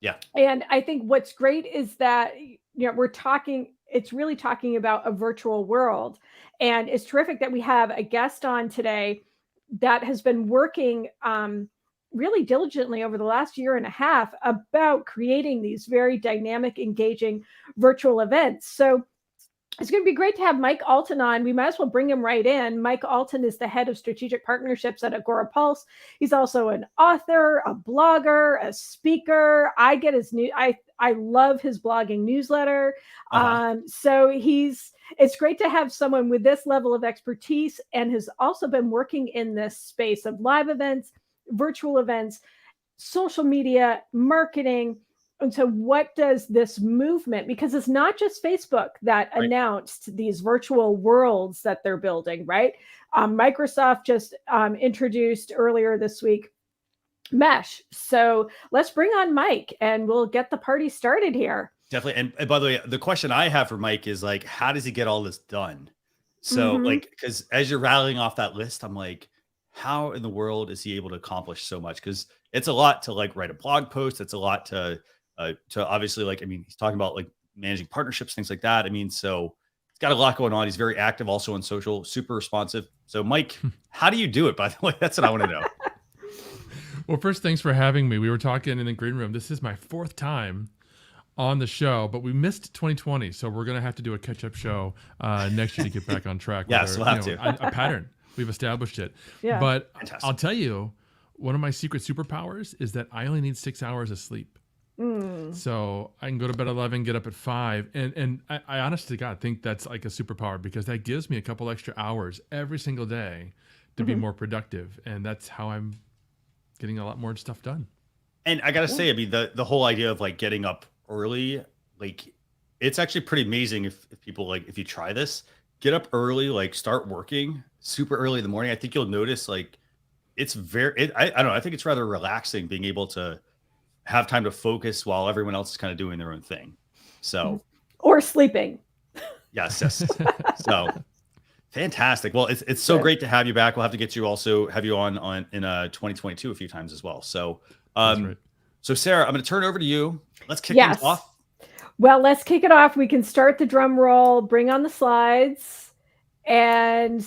Yeah. And I think what's great is that, it's really talking about a virtual world. And it's terrific that we have a guest on today that has been working really diligently over the last year and a half about creating these very dynamic, engaging virtual events. So it's going to be great to have Mike Allton on. We might as well bring him right in. Mike Allton is the head of strategic partnerships at Agora Pulse. He's also an author, a blogger, a speaker. I love his blogging newsletter. Uh-huh. It's great to have someone with this level of expertise and has also been working in this space of live events, virtual events, social media, marketing. And so, what does this movement, because it's not just Facebook that Right. announced these virtual worlds that they're building, right? Microsoft just introduced earlier this week Mesh. So, let's bring on Mike and we'll get the party started here. Definitely. And by the way, the question I have for Mike is like, how does he get all this done? So Mm-hmm. like, because as you're rattling off that list, I'm like, how in the world is he able to accomplish so much? Because it's a lot to like write a blog post. It's a lot to obviously like, I mean, he's talking about like managing partnerships, things like that. I mean, so he's got a lot going on. He's very active also on social, super responsive. So Mike, how do you do it? By the way, that's what I want to know. Well, first, thanks for having me. We were talking in the green room. This is my fourth time on the show, but we missed 2020, so we're gonna have to do a catch-up show next year to get back on track with Yes, our, we'll have to. a pattern. We've established it. Yeah. But I'll Fantastic. tell you, one of my secret superpowers is that I only need 6 hours of sleep. Mm. So I can go to bed at 11, get up at 5. And I honestly, God, think that's like a superpower because that gives me a couple extra hours every single day to be Mm-hmm. more productive. And that's how I'm getting a lot more stuff done. And I gotta Yeah. say, I mean, the whole idea of like getting up early, like it's actually pretty amazing if people like if you try this, get up early, like start working super early in the morning. I think you'll notice like it's I don't know, I think it's rather relaxing being able to have time to focus while everyone else is kind of doing their own thing. So Or sleeping. yes, yes. So fantastic. Well, it's so Good. great to have you back. We'll have to get you also have you on in 2022 a few times as well. So That's right. so Sarah, I'm going to turn it over to you. Let's kick things Yes. off. Well, let's kick it off. We can start the drum roll, bring on the slides, and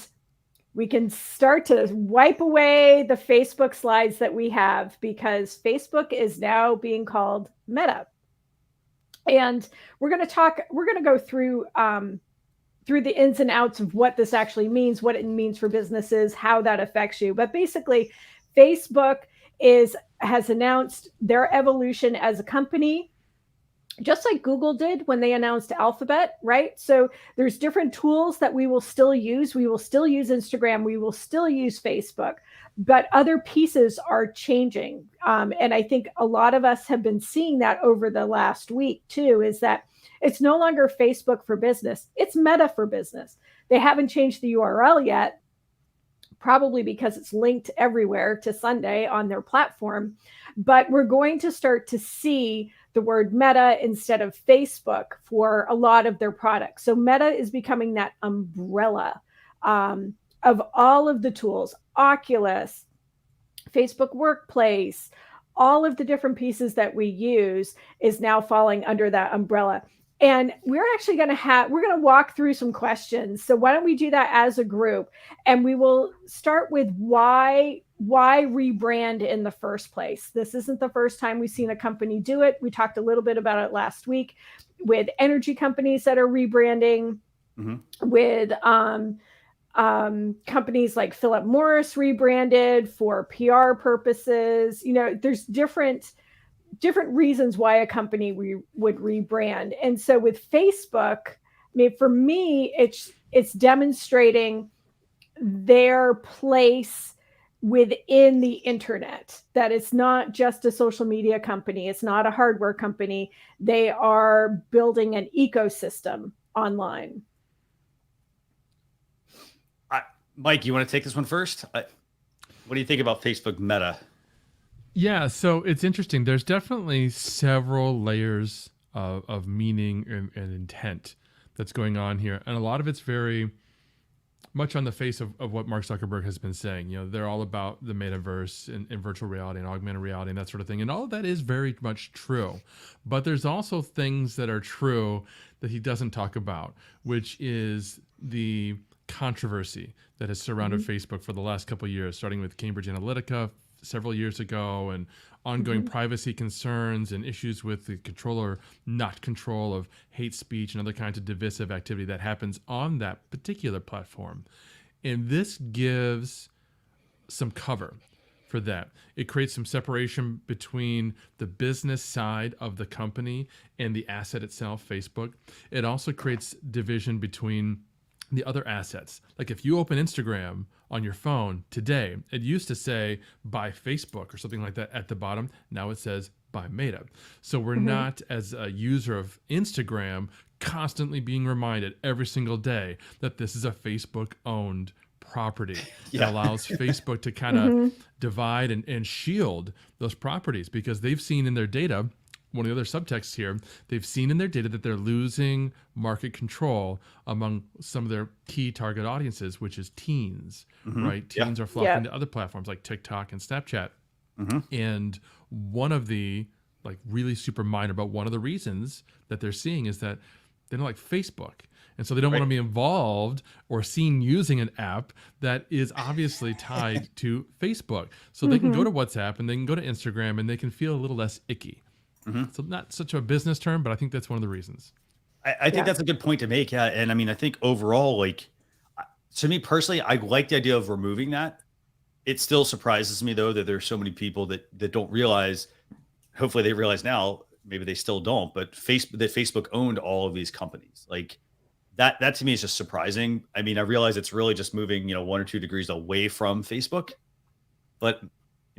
we can start to wipe away the Facebook slides that we have because Facebook is now being called Meta. And we're going to go through the ins and outs of what this actually means, what it means for businesses, how that affects you. But basically, Facebook has announced their evolution as a company, just like Google did when they announced Alphabet, right? So there's different tools that we will still use. We will still use Instagram. We will still use Facebook, but other pieces are changing. And I think a lot of us have been seeing that over the last week too, is that it's no longer Facebook for business. It's Meta for business. They haven't changed the URL yet, probably because it's linked everywhere to Sunday on their platform. But we're going to start to see the word Meta instead of Facebook for a lot of their products. So Meta is becoming that umbrella of all of the tools, Oculus, Facebook Workplace, all of the different pieces that we use is now falling under that umbrella. And we're actually going to walk through some questions. So why don't we do that as a group? And we will start with why rebrand in the first place. This isn't the first time we've seen a company do it. We talked a little bit about it last week with energy companies that are rebranding, with companies like Philip Morris rebranded for PR purposes. There's different reasons why a company would rebrand. And so with Facebook, I mean, for me, it's demonstrating their place within the internet, that it's not just a social media company. It's not a hardware company. They are building an ecosystem online. Mike, you want to take this one first? What do you think about Facebook Meta? Yeah, so it's interesting. There's definitely several layers of meaning and intent that's going on here. And a lot of it's very much on the face of what Mark Zuckerberg has been saying. You know, they're all about the metaverse and virtual reality and augmented reality and that sort of thing. And all of that is very much true. But there's also things that are true that he doesn't talk about, which is the controversy that has surrounded Facebook for the last couple of years, starting with Cambridge Analytica several years ago, and ongoing privacy concerns and issues with the control or not control of hate speech and other kinds of divisive activity that happens on that particular platform. And this gives some cover for that. It creates some separation between the business side of the company and the asset itself, Facebook. It also creates division between the other assets. Like if you open Instagram on your phone today, it used to say by Facebook or something like that at the bottom. Now it says by Meta. So we're not, as a user of Instagram, constantly being reminded every single day that this is a Facebook owned property. It allows Facebook to kind of divide and shield those properties, because they've seen in their data, one of the other subtexts here, they've seen in their data that they're losing market control among some of their key target audiences, which is teens, right? Teens are flocking to other platforms like TikTok and Snapchat. And one of the, like really super minor, but one of the reasons that they're seeing is that they don't like Facebook. And so they don't want to be involved or seen using an app that is obviously tied to Facebook. So they can go to WhatsApp and they can go to Instagram and they can feel a little less icky. So not such a business term, but I think that's one of the reasons. I think that's a good point to make. Yeah. And I mean, I think overall, like, to me personally, I like the idea of removing that. It still surprises me, though, that there's so many people that don't realize. Hopefully they realize now, maybe they still don't, but Facebook owned all of these companies. Like that to me is just surprising. I mean, I realize it's really just moving, 1 or 2 degrees away from Facebook, but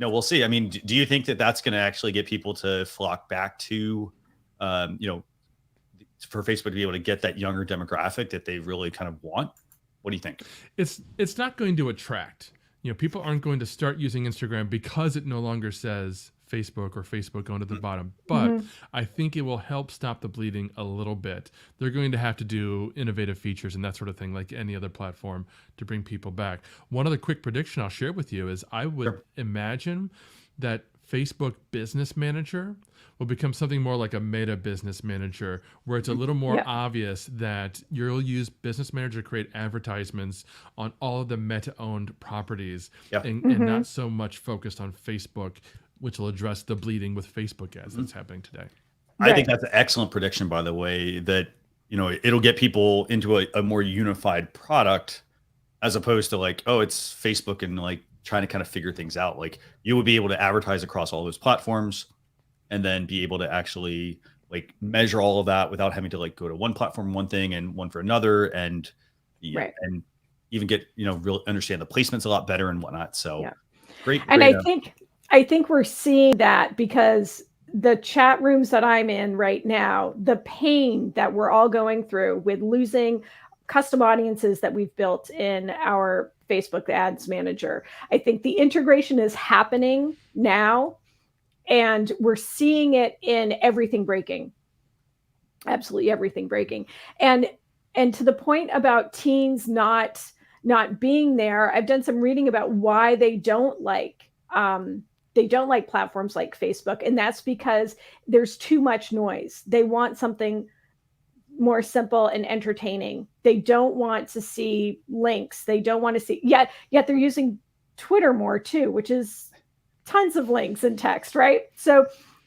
we'll see. I mean, do you think that that's going to actually get people to flock back to, for Facebook to be able to get that younger demographic that they really kind of want? What do you think? It's not going to attract. People aren't going to start using Instagram because it no longer says Facebook or Facebook owned at the bottom. But I think it will help stop the bleeding a little bit. They're going to have to do innovative features and that sort of thing, like any other platform, to bring people back. One other quick prediction I'll share with you is I would imagine that Facebook Business Manager will become something more like a Meta Business Manager, where it's a little more obvious that you'll use Business Manager to create advertisements on all of the Meta-owned properties and not so much focused on Facebook, which will address the bleeding with Facebook ads that's happening today. I think that's an excellent prediction, by the way, that, it'll get people into a more unified product, as opposed to like, oh, it's Facebook and like trying to kind of figure things out. Like you would be able to advertise across all those platforms and then be able to actually like measure all of that without having to like go to one platform, one thing, and one for another. And and even get, really understand the placements a lot better and whatnot. So great. And I think we're seeing that because the chat rooms that I'm in right now, the pain that we're all going through with losing custom audiences that we've built in our Facebook ads manager. I think the integration is happening now, and we're seeing it in everything breaking. Absolutely everything breaking. And to the point about teens not being there, I've done some reading about why they don't like platforms like Facebook. And that's because there's too much noise. They want something more simple and entertaining. They don't want to see links. They don't want to see, yet they're using Twitter more too, which is tons of links and text, right? So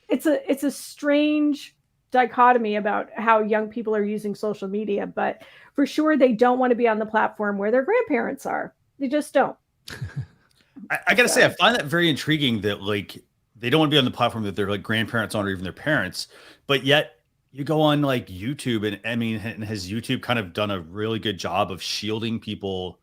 it's a strange dichotomy about how young people are using social media, but for sure they don't want to be on the platform where their grandparents are. They just don't. I gotta say, I find that very intriguing that like they don't want to be on the platform that their like grandparents on or even their parents, but yet you go on like YouTube and I mean, has YouTube kind of done a really good job of shielding people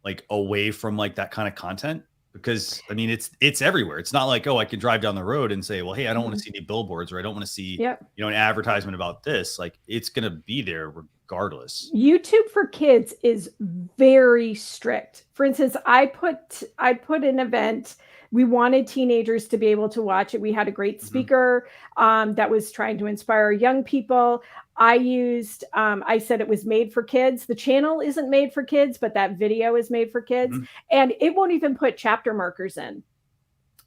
like away from like that kind of content? Because I mean, it's everywhere. It's not like, oh, I can drive down the road and say, well, hey, I don't want to see any billboards, or I don't want to see, an advertisement about this. Like it's going to be there regardless. YouTube for kids is very strict. For instance, I put an event we wanted teenagers to be able to watch it. We had a great speaker that was trying to inspire young people. I said it was made for kids. The channel isn't made for kids, but that video is made for kids. And it won't even put chapter markers in.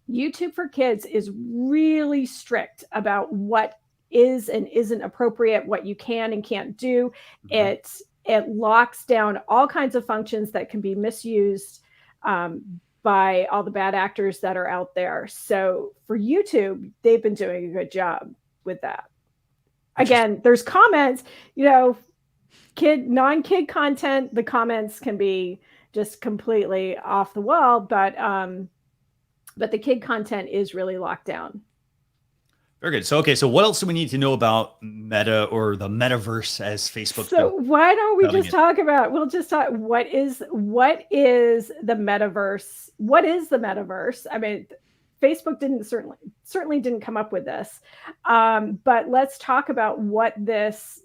YouTube for Kids is really strict about what is and isn't appropriate, what you can and can't do. It locks down all kinds of functions that can be misused by all the bad actors that are out there. So for YouTube, they've been doing a good job with that. Again, there's comments, non-kid content, the comments can be just completely off the wall, but the kid content is really locked down. Very good. So what else do we need to know about Meta or the Metaverse as Facebook? So why don't we just talk about, what is the Metaverse? What is the Metaverse? I mean, Facebook certainly didn't come up with this. But let's talk about what this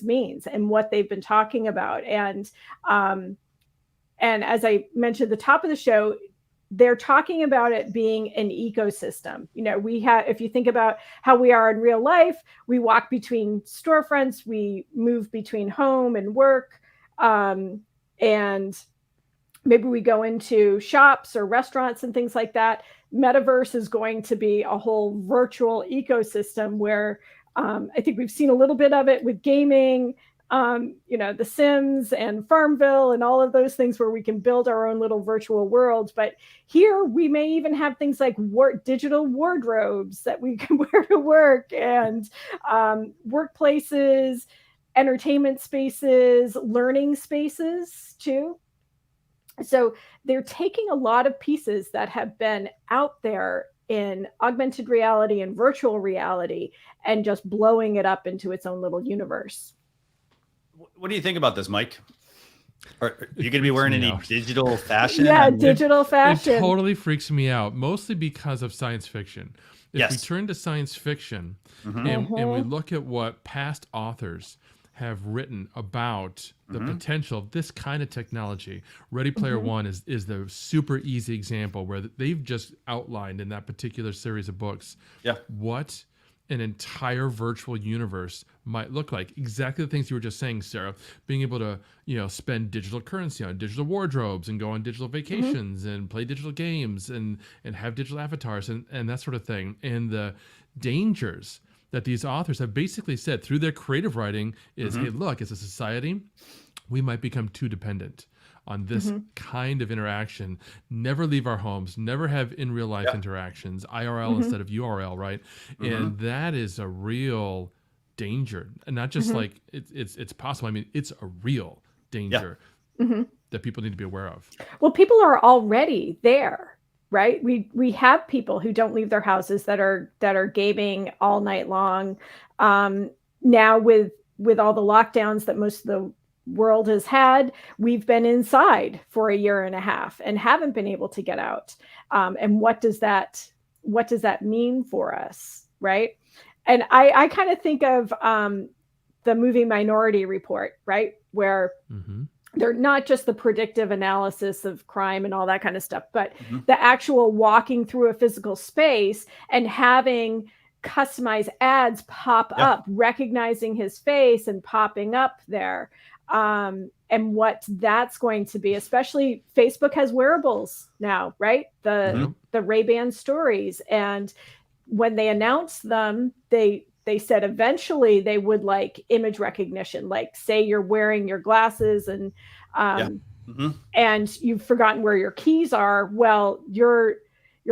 means and what they've been talking about. And as I mentioned at the top of the show, they're talking about it being an ecosystem. If you think about how we are in real life, we walk between storefronts, we move between home and work, and maybe we go into shops or restaurants and things like that. Metaverse is going to be a whole virtual ecosystem where I think we've seen a little bit of it with gaming, The Sims and Farmville and all of those things where we can build our own little virtual worlds. But here we may even have things like digital wardrobes that we can wear to work, and workplaces, entertainment spaces, learning spaces too. So they're taking a lot of pieces that have been out there in augmented reality and virtual reality and just blowing it up into its own little universe. What do you think about this, Mike? Are you going to be wearing any digital fashion? Yeah, digital fashion. It totally freaks me out, mostly because of science fiction. If we turn to science fiction and we look at what past authors have written about the potential of this kind of technology, Ready Player One is the super easy example where they've just outlined in that particular series of books what an entire virtual universe might look like. Exactly the things you were just saying, Sarah. Being able to, spend digital currency on digital wardrobes and go on digital vacations and play digital games and have digital avatars and that sort of thing. And the dangers that these authors have basically said through their creative writing is, hey, look, as a society, we might become too dependent on this kind of interaction, never leave our homes, never have in real life interactions, IRL instead of URL, right? And that is a real danger. And not just like it's possible. I mean, it's a real danger that people need to be aware of. Well, people are already there, right? We have people who don't leave their houses that are gaming all night long. Now with all the lockdowns that most of the world has had, we've been inside for a year and a half and haven't been able to get out. And what does that mean for us, right? And I kind of think of the movie Minority Report, right? Where they're not just the predictive analysis of crime and all that kind of stuff, but the actual walking through a physical space and having customized ads pop up, recognizing his face and popping up there. And what that's going to be, especially Facebook has wearables now, right? The Ray-Ban stories. And when they announced them, they said eventually they would like image recognition, like say you're wearing your glasses and and you've forgotten where your keys are. Well, your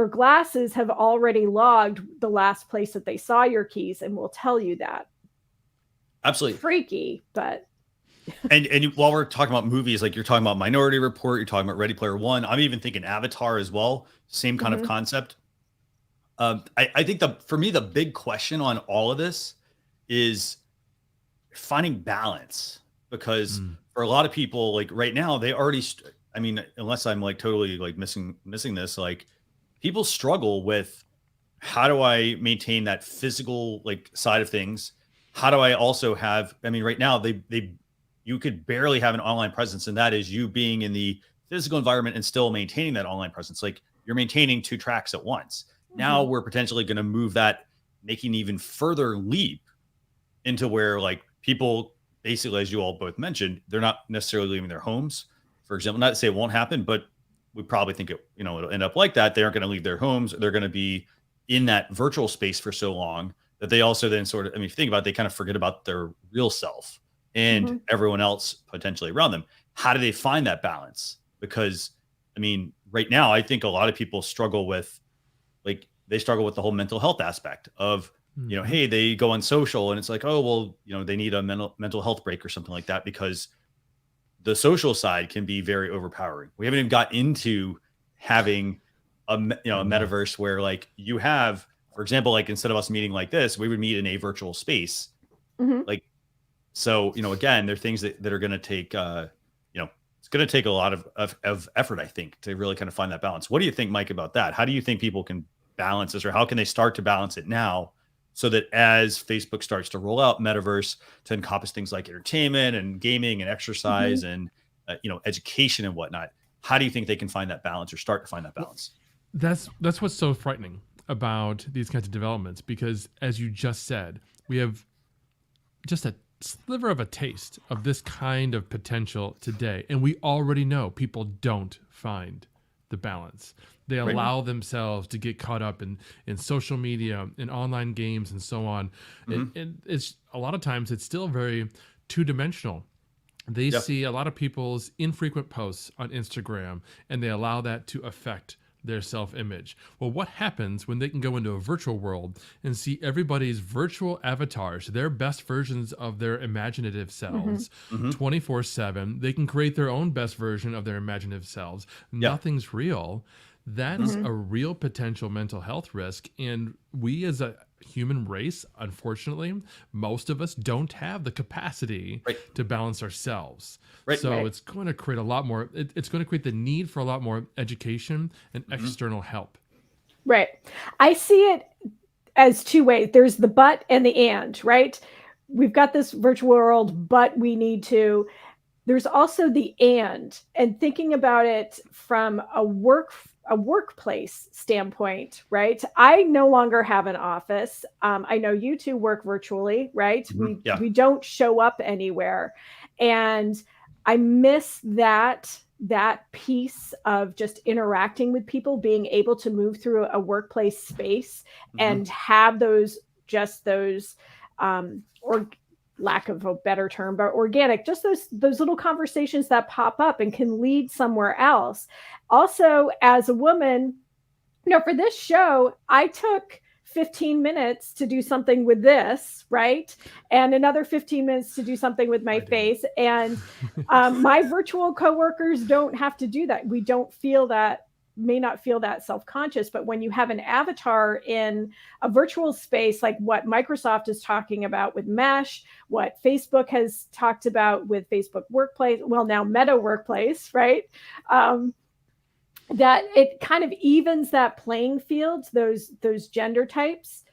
glasses have already logged the last place that they saw your keys and will tell you that. Absolutely. Freaky, but and while we're talking about movies, like you're talking about Minority Report, you're talking about Ready Player One, I'm even thinking Avatar as well. Same kind of concept. I think for me, the big question on all of this is finding balance, because for a lot of people, like right now, they already, unless I'm like totally like missing this, like people struggle with how do I maintain that physical like side of things? How do I also have, right now you could barely have an online presence, and that is you being in the physical environment and still maintaining that online presence. Like you're maintaining 2 tracks at once. Now we're potentially going to move that, making even further leap into where like people basically, as you all both mentioned, they're not necessarily leaving their homes. For example, not to say it won't happen, but we probably think it'll end up like that. They aren't going to leave their homes. They're going to be in that virtual space for so long that they also then sort of, I mean, if you think about it, they kind of forget about their real self and everyone else potentially around them. How do they find that balance? Because I mean, right now, I think a lot of people struggle with the whole mental health aspect of, hey, they go on social and it's like, oh, well, they need a mental health break or something like that, because the social side can be very overpowering. We haven't even got into having a metaverse where like you have, for example, like instead of us meeting like this, we would meet in a virtual space. Like, so, again, there are things that are going to take, it's going to take a lot of effort, I think, to really kind of find that balance. What do you think, Mike, about that? How do you think people can balance this, or how can they start to balance it now so that as Facebook starts to roll out Metaverse to encompass things like entertainment and gaming and exercise and, education and whatnot, how do you think they can find that balance or start to find that balance? That's what's so frightening about these kinds of developments, because as you just said, we have just a sliver of a taste of this kind of potential today. And we already know people don't find the balance. They allow themselves to get caught up in social media, in online games, and so on. And it's a lot of times it's still very two-dimensional. They see a lot of people's infrequent posts on Instagram, and they allow that to affect their self-image. Well, what happens when they can go into a virtual world and see everybody's virtual avatars, their best versions of their imaginative selves, 24/7? They can create their own best version of their imaginative selves. Nothing's real. That's a real potential mental health risk. And we as a human race, unfortunately, most of us don't have the capacity to balance ourselves. So it's going to create a lot more, it's going to create the need for a lot more education and external help. Right. I see it as two ways. There's the but and the and, right? We've got this virtual world, but we need to. There's also the and thinking about it from a workplace standpoint, right? I no longer have an office. I know you two work virtually, right? We don't show up anywhere. And I miss that piece of just interacting with people, being able to move through a workplace space and have those or lack of a better term, but organic, just those little conversations that pop up and can lead somewhere else. Also, as a woman, for this show, I took 15 minutes to do something with this, right? And another 15 minutes to do something with my face. And my virtual coworkers don't have to do that. We don't feel that, may not feel that self-conscious, but when you have an avatar in a virtual space, like what Microsoft is talking about with Mesh, what Facebook has talked about with Facebook Workplace, well, now Meta Workplace, right? That it kind of evens that playing field, those gender types.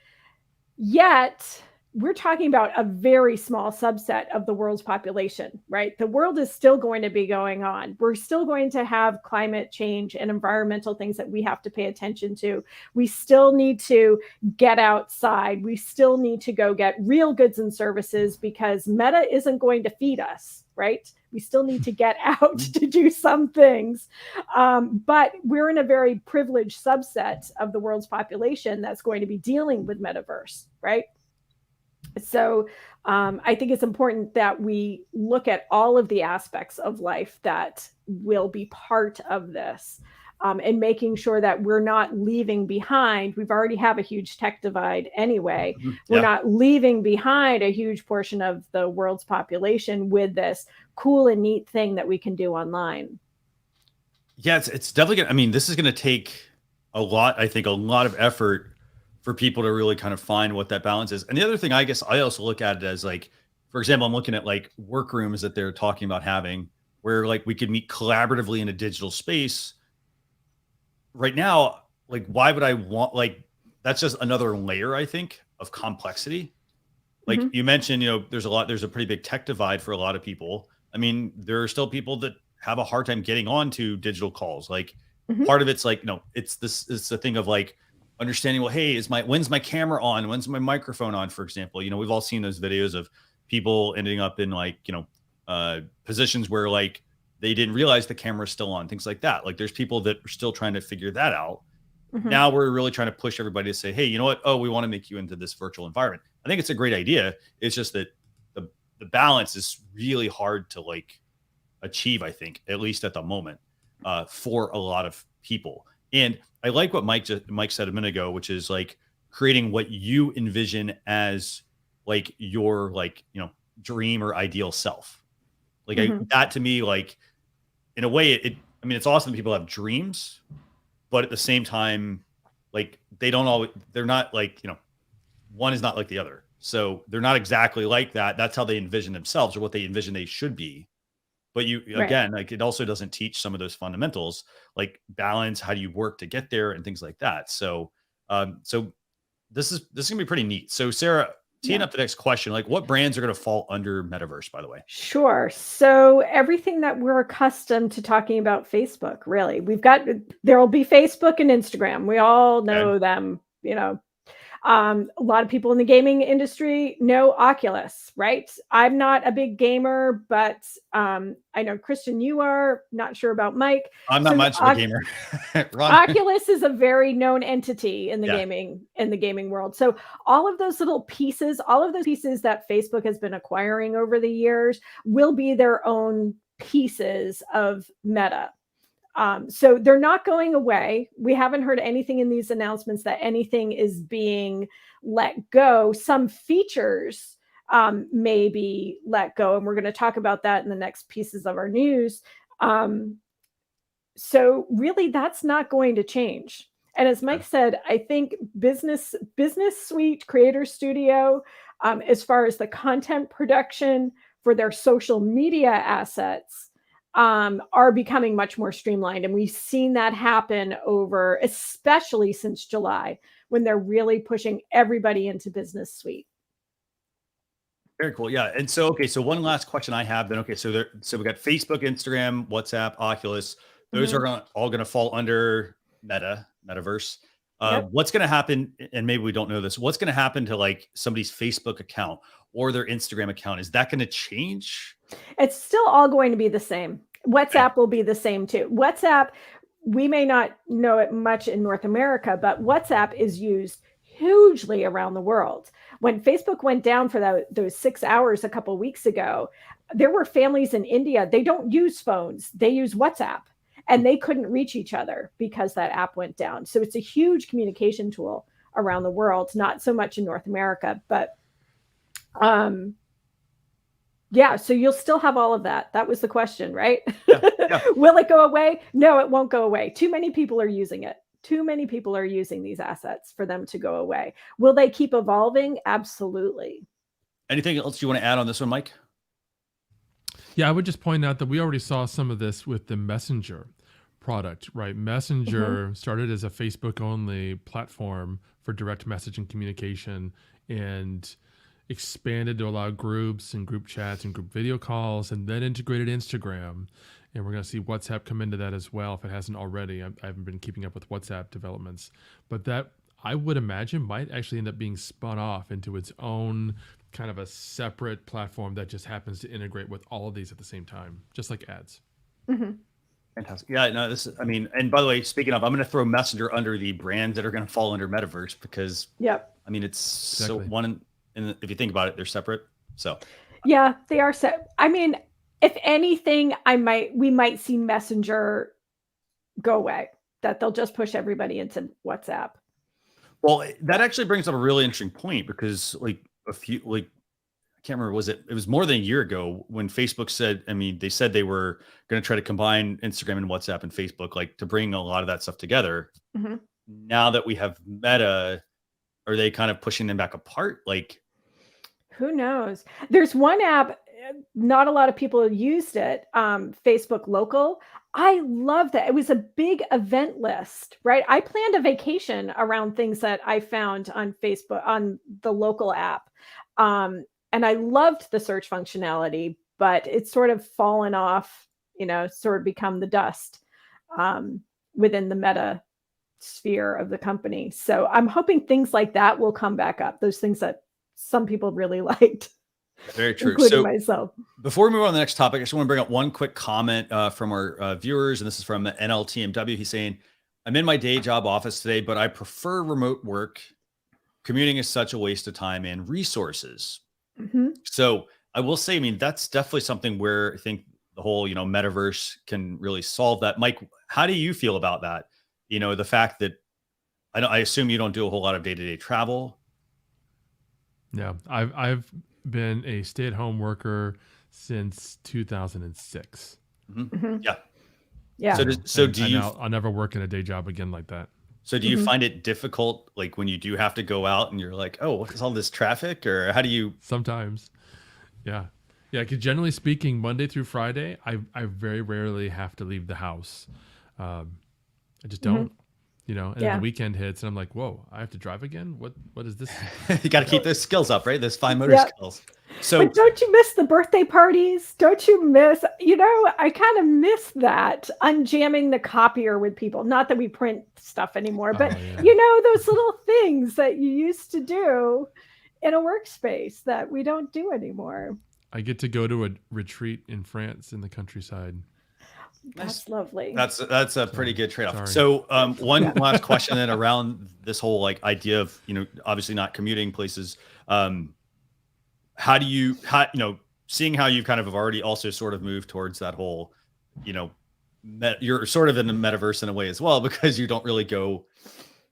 Yet we're talking about a very small subset of the world's population, right? The world is still going to be going on. We're still going to have climate change and environmental things that we have to pay attention to. We still need to get outside. We still need to go get real goods and services, because Meta isn't going to feed us, right? We still need to get out to do some things. But we're in a very privileged subset of the world's population that's going to be dealing with Metaverse, right? So I think it's important that we look at all of the aspects of life that will be part of this, and making sure that we're not leaving behind. We've already have a huge tech divide anyway. We're not leaving behind a huge portion of the world's population with this cool and neat thing that we can do online. Yeah, it's definitely gonna, I mean, this is going to take a lot of effort for people to really kind of find what that balance is. And the other thing, I guess I also look at it as like, for example, I'm looking at like workrooms that they're talking about having where like we could meet collaboratively in a digital space. Right now, like, why would I want, like, that's just another layer, I think, of complexity. Like you mentioned, there's a pretty big tech divide for a lot of people. I mean, there are still people that have a hard time getting on to digital calls. Like part of it's like, it's the thing of like understanding, well, hey, when's my camera on? When's my microphone on, for example? We've all seen those videos of people ending up in like, positions where like they didn't realize the camera's still on, things like that. Like there's people that are still trying to figure that out. Now we're really trying to push everybody to say, hey, you know what? Oh, we want to make you into this virtual environment. I think it's a great idea. It's just that the balance is really hard to like achieve, I think, at least at the moment, for a lot of people. And I like what Mike said a minute ago, which is like creating what you envision as like your like, dream or ideal self. Like that to me, like in a way, it's awesome that people have dreams, but at the same time, like they're not like, one is not like the other. So they're not exactly like that. That's how they envision themselves or what they envision they should be. But again, like it also doesn't teach some of those fundamentals, like balance, how do you work to get there and things like that. So, this is gonna be pretty neat. So Sarah, teeing up the next question, like what brands are going to fall under Metaverse, by the way? Sure. So everything that we're accustomed to talking about Facebook, really, there will be Facebook and Instagram. We all know them, a lot of people in the gaming industry know Oculus, right? I'm not a big gamer, but I know Christian, you are. Not sure about Mike. I'm not much of a gamer. Oculus is a very known entity in the gaming world. So all of those pieces that Facebook has been acquiring over the years will be their own pieces of Meta. So they're not going away. We haven't heard anything in these announcements that anything is being let go. Some features may be let go, and we're going to talk about that in the next pieces of our news. So really, that's not going to change. And as Mike said, I think Business Suite, Creator Studio, as far as the content production for their social media assets, are becoming much more streamlined. And we've seen that happen especially since July, when they're really pushing everybody into Business Suite. Very cool. Yeah. And so, so one last question I have then. So we got Facebook, Instagram, WhatsApp, Oculus. Those are all going to fall under Metaverse. What's going to happen? And maybe we don't know this. What's going to happen to like somebody's Facebook account or their Instagram account? Is that going to change? It's still all going to be the same. WhatsApp will be the same too. WhatsApp, we may not know it much in North America, but WhatsApp is used hugely around the world. When Facebook went down for those 6 hours a couple of weeks ago, there were families in India. They don't use phones. They use WhatsApp, and they couldn't reach each other because that app went down. So it's a huge communication tool around the world, not so much in North America, but so you'll still have all of that. That was the question, right? Will it go away? No, it won't go away. Too many people are using it. Too many people are using these assets for them to go away. Will they keep evolving? Absolutely. Anything else you want to add on this one, Mike? Yeah, I would just point out that we already saw some of this with the Messenger product, right? Messenger started as a Facebook-only platform for direct messaging communication and expanded to allow groups and group chats and group video calls, and then integrated Instagram. And we're going to see WhatsApp come into that as well if it hasn't already. I haven't been keeping up with WhatsApp developments, but that I would imagine might actually end up being spun off into its own kind of a separate platform that just happens to integrate with all of these at the same time, just like ads. Fantastic. Yeah, no, and by the way, speaking of, I'm going to throw Messenger under the brands that are going to fall under Metaverse because, it's so one, and if you think about it, they're separate. So, yeah, they are set. If anything, we might see Messenger go away, that they'll just push everybody into WhatsApp. Well, that actually brings up a really interesting point because I can't remember, it was more than a year ago when Facebook said, they said they were going to try to combine Instagram and WhatsApp and Facebook, to bring a lot of that stuff together. Now that we have Meta, are they kind of pushing them back apart? Who knows? There's one app, not a lot of people used it, Facebook Local. I love that. It was a big event list, right? I planned a vacation around things that I found on Facebook, on the Local app. And I loved the search functionality, but it's sort of fallen off, sort of become the dust. within the meta sphere of the company. So I'm hoping things like that will come back up. Those things that some people really liked, Very true. including So myself. before we move on to the next topic, I just want to bring up one quick comment from our viewers, and this is from NLTMW. He's saying, I'm in my day job office today, but I prefer remote work. Commuting is such a waste of time and resources. Mhm. So I will say, I mean, that's definitely something where I think the whole, metaverse can really solve that. Mike, how do you feel about that? The fact that I assume you don't do a whole lot of day-to-day travel. Yeah, I've been a stay-at-home worker since 2006. Mhm. Yeah. Yeah. I'll never work in a day job again like that. So do you find it difficult, like when you do have to go out and you're like, oh, what is all this traffic? Or how do you? Sometimes. Yeah. Yeah. Because generally speaking, Monday through Friday, I very rarely have to leave the house. I just don't, and then the weekend hits and I'm like, whoa, I have to drive again. What is this? You got to keep those skills up, right? Those fine motor skills. So, but don't you miss the birthday parties? Don't you miss, I kind of miss that unjamming the copier with people. Not that we print stuff anymore, but those little things that you used to do in a workspace that we don't do anymore. I get to go to a retreat in France in the countryside. That's lovely. That's a pretty good trade-off. So one last question then around this whole idea of, obviously not commuting places. How do you, seeing how you kind of have already also sort of moved towards that whole, you're sort of in the metaverse in a way as well, because you don't really go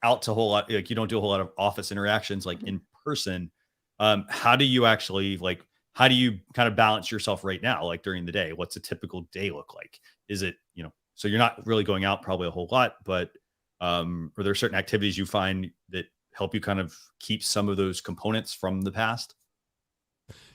out to a whole lot, you don't do a whole lot of office interactions in person. How do you actually how do you kind of balance yourself right now? During the day, what's a typical day look like? Is it, so you're not really going out probably a whole lot, but are there certain activities you find that help you kind of keep some of those components from the past?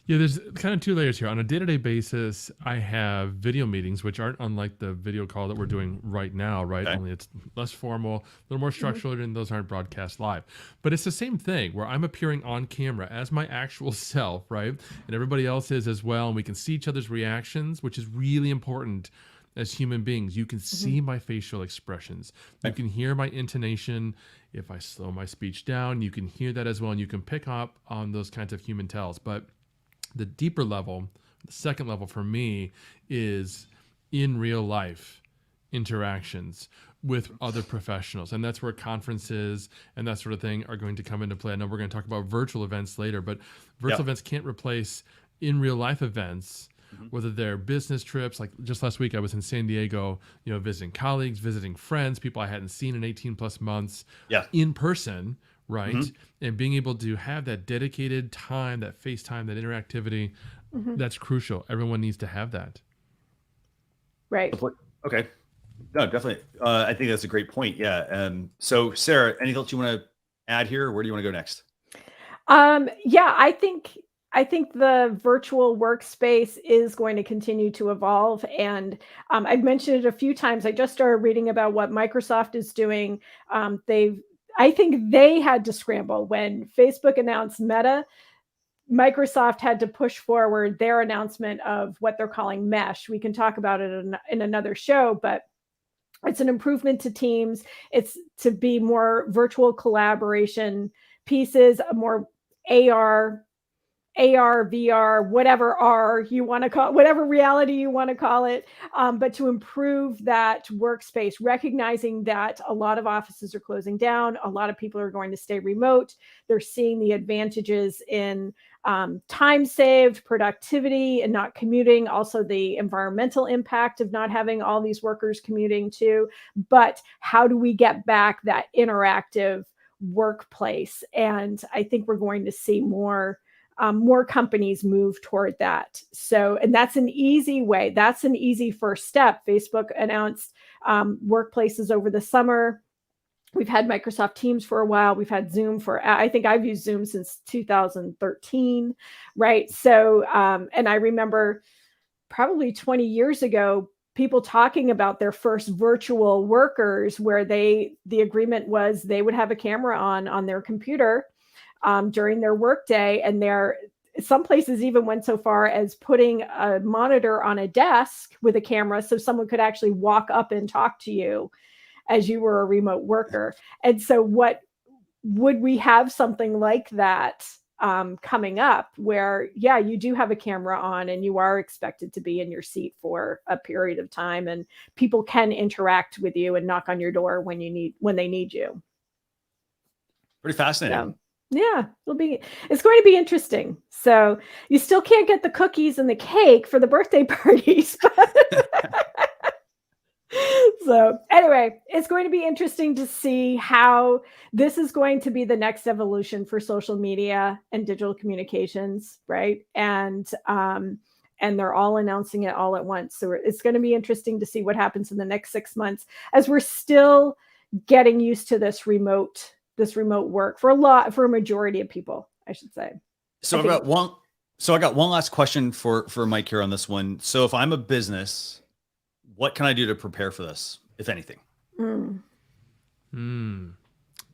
Yeah, there's kind of two layers here. On a day-to-day basis, I have video meetings, which aren't unlike the video call that we're doing right now, right? Okay. Only it's less formal, a little more structured, and those aren't broadcast live. But it's the same thing where I'm appearing on camera as my actual self, right? And everybody else is as well. And we can see each other's reactions, which is really important as human beings. You can see my facial expressions. You can hear my intonation. If I slow my speech down, you can hear that as well. And you can pick up on those kinds of human tells. But the deeper level, the second level for me, is in real life interactions with other professionals. And that's where conferences and that sort of thing are going to come into play. I know we're going to talk about virtual events later, but virtual events can't replace in real life events, whether they're business trips. Like just last week, I was in San Diego, visiting colleagues, visiting friends, people I hadn't seen in 18 plus months in person. Right. And being able to have that dedicated time, that face time, that interactivity, that's crucial. Everyone needs to have that. Right. Okay. No, definitely. I think that's a great point. Yeah. So Sarah, anything else you want to add here, or where do you want to go next? Yeah, I think the virtual workspace is going to continue to evolve. And I've mentioned it a few times. I just started reading about what Microsoft is doing. I think they had to scramble when Facebook announced Meta. Microsoft had to push forward their announcement of what they're calling Mesh. We can talk about it in another show, but it's an improvement to Teams. It's to be more virtual collaboration pieces, a more AR, VR, whatever R you want to call, whatever reality you want to call it, but to improve that workspace, recognizing that a lot of offices are closing down, a lot of people are going to stay remote. They're seeing the advantages in time saved, productivity, and not commuting, also the environmental impact of not having all these workers commuting too. But how do we get back that interactive workplace? And I think we're going to see more companies move toward that. So, and that's an easy way. That's an easy first step. Facebook announced workplaces over the summer. We've had Microsoft Teams for a while. We've had Zoom I think I've used Zoom since 2013, right? So, and I remember probably 20 years ago, people talking about their first virtual workers where the agreement was they would have a camera on their computer during their workday, and some places even went so far as putting a monitor on a desk with a camera so someone could actually walk up and talk to you. as you were a remote worker. And so would we have something like that coming up where, yeah, you do have a camera on and you are expected to be in your seat for a period of time, and people can interact with you and knock on your door when they need you. Pretty fascinating. So, yeah, it's going to be interesting. So you still can't get the cookies and the cake for the birthday parties. So anyway, it's going to be interesting to see how this is going to be the next evolution for social media and digital communications, right? And they're all announcing it all at once. So it's going to be interesting to see what happens in the next 6 months as we're still getting used to this remote work for a majority of people, I should say. So I got one last question for Mike here on this one. So if I'm a business, what can I do to prepare for this, if anything?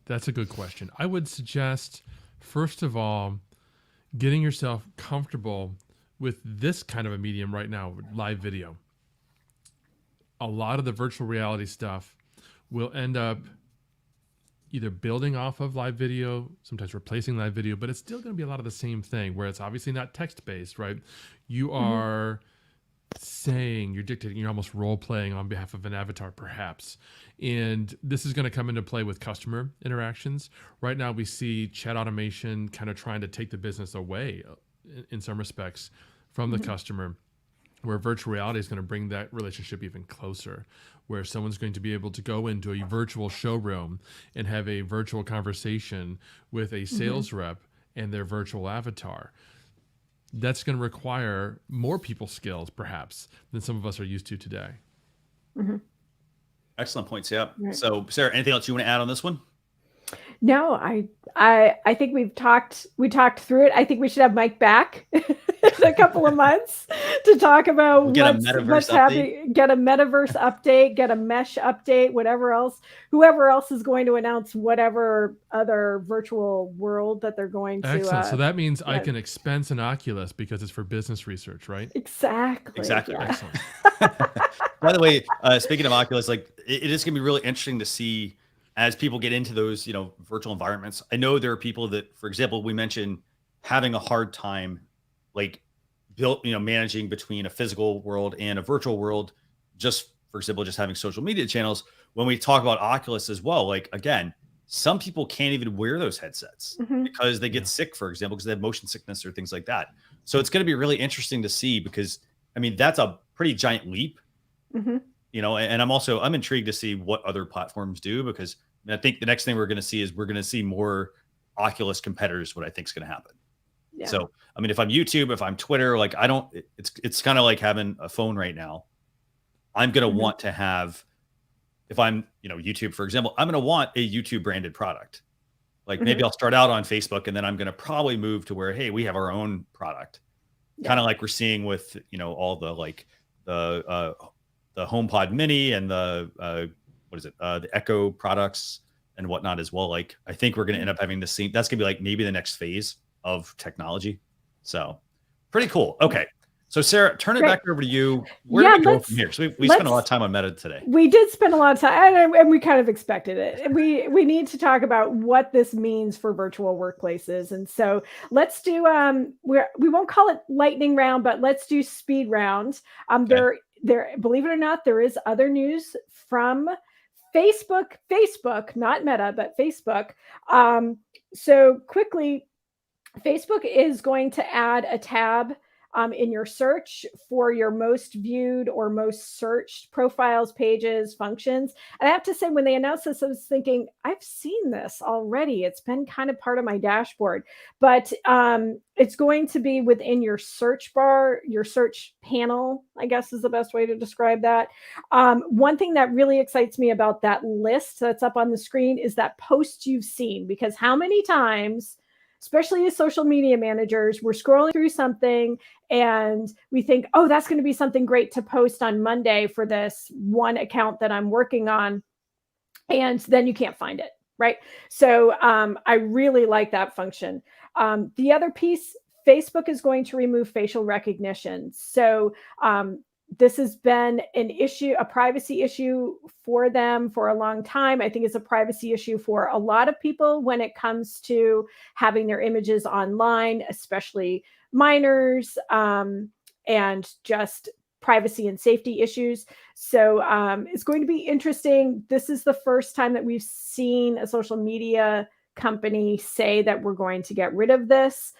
That's a good question. I would suggest, first of all, getting yourself comfortable with this kind of a medium right now, live video. A lot of the virtual reality stuff will end up either building off of live video, sometimes replacing live video, but it's still going to be a lot of the same thing, where it's obviously not text-based, right? You are saying, you're dictating, you're almost role-playing on behalf of an avatar, perhaps. And this is going to come into play with customer interactions. Right now, we see chat automation kind of trying to take the business away, in some respects, from the customer, where virtual reality is going to bring that relationship even closer, where someone's going to be able to go into a virtual showroom and have a virtual conversation with a sales rep and their virtual avatar. That's going to require more people skills, perhaps, than some of us are used to today. Excellent points. Yeah. Right. So, Sarah, anything else you want to add on this one? No, I think we talked through it. I think we should have Mike back in a couple of months to talk about what's happening. Get a metaverse update, get a mesh update, whoever else is going to announce whatever other virtual world that they're going to. Excellent. So that means I can expense an Oculus because it's for business research, right? Exactly. Yeah. Excellent. By the way, speaking of Oculus, like it is going to be really interesting to see as people get into those, virtual environments. I know there are people that, for example, we mentioned having a hard time, like managing between a physical world and a virtual world, just for example, just having social media channels. When we talk about Oculus as well, like, again, some people can't even wear those headsets because they get sick, for example, because they have motion sickness or things like that. So it's going to be really interesting to see, because I mean, that's a pretty giant leap, and I'm intrigued to see what other platforms do, because I think the next thing we're going to see more Oculus competitors, what I think is going to happen. Yeah. So, I mean, if I'm YouTube, if I'm Twitter, like it's kind of like having a phone right now. I'm going to want to have, if I'm, YouTube, for example, I'm going to want a YouTube branded product. Like maybe I'll start out on Facebook, and then I'm going to probably move to where, hey, we have our own product. Yeah. Kind of like we're seeing with, all the, like the HomePod Mini and the Echo products and whatnot as well. Like, I think we're going to end up having the same. That's going to be like maybe the next phase of technology. So pretty cool. Okay. So Sarah, turn it back over to you. Where do we go from here? So we spent a lot of time on Meta today. We did spend a lot of time, and we kind of expected it. We need to talk about what this means for virtual workplaces. And so let's do, we won't call it lightning round, but let's do speed round. Okay. There, believe it or not, there is other news from Facebook, not Meta, but Facebook. So quickly, Facebook is going to add a tab in your search for your most viewed or most searched profiles, pages, functions. And I have to say, when they announced this, I was thinking, I've seen this already. It's been kind of part of my dashboard, but it's going to be within your search bar, your search panel, I guess is the best way to describe that. One thing that really excites me about that list that's up on the screen is that post you've seen, because how many times, especially as social media managers, we're scrolling through something and we think, oh, that's going to be something great to post on Monday for this one account that I'm working on. And then you can't find it, right? So I really like that function. The other piece, Facebook is going to remove facial recognition. So this has been an issue, a privacy issue for them for a long time. I think it's a privacy issue for a lot of people when it comes to having their images online, especially minors, and just privacy and safety issues. So it's going to be interesting. This is the first time that we've seen a social media company say that we're going to get rid of this.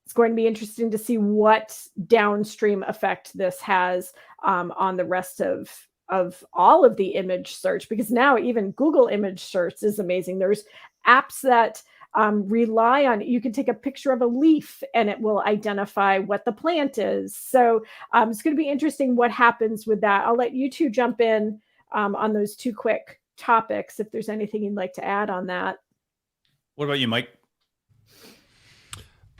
It's going to be interesting to see what downstream effect this has on the rest of all of the image search, because now even Google image search is amazing. There's apps that rely on, you can take a picture of a leaf and it will identify what the plant is. So it's going to be interesting what happens with that. I'll let you two jump in on those two quick topics if there's anything you'd like to add on that. What about you, Mike?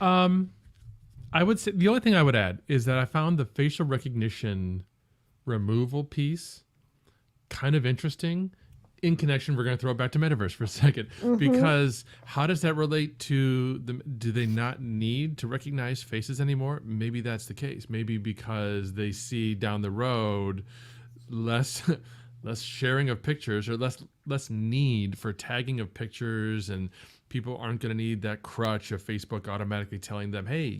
I would say the only thing I would add is that I found the facial recognition removal piece kind of interesting in connection. We're going to throw it back to Metaverse for a second, because how does that relate to do they not need to recognize faces anymore? Maybe that's the case. Maybe because they see down the road less sharing of pictures, or less need for tagging of pictures, and people aren't going to need that crutch of Facebook automatically telling them, hey,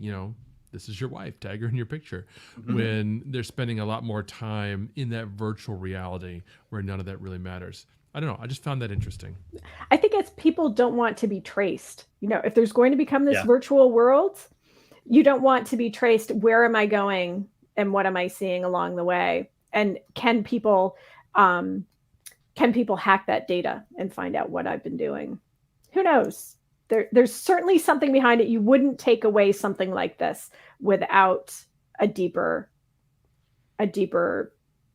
this is your wife, tag her in your picture, when they're spending a lot more time in that virtual reality where none of that really matters. I don't know. I just found that interesting. I think it's people don't want to be traced. If there's going to become this virtual world, you don't want to be traced. Where am I going and what am I seeing along the way? And can people hack that data and find out what I've been doing? Who knows? There's certainly something behind it. You wouldn't take away something like this without a deeper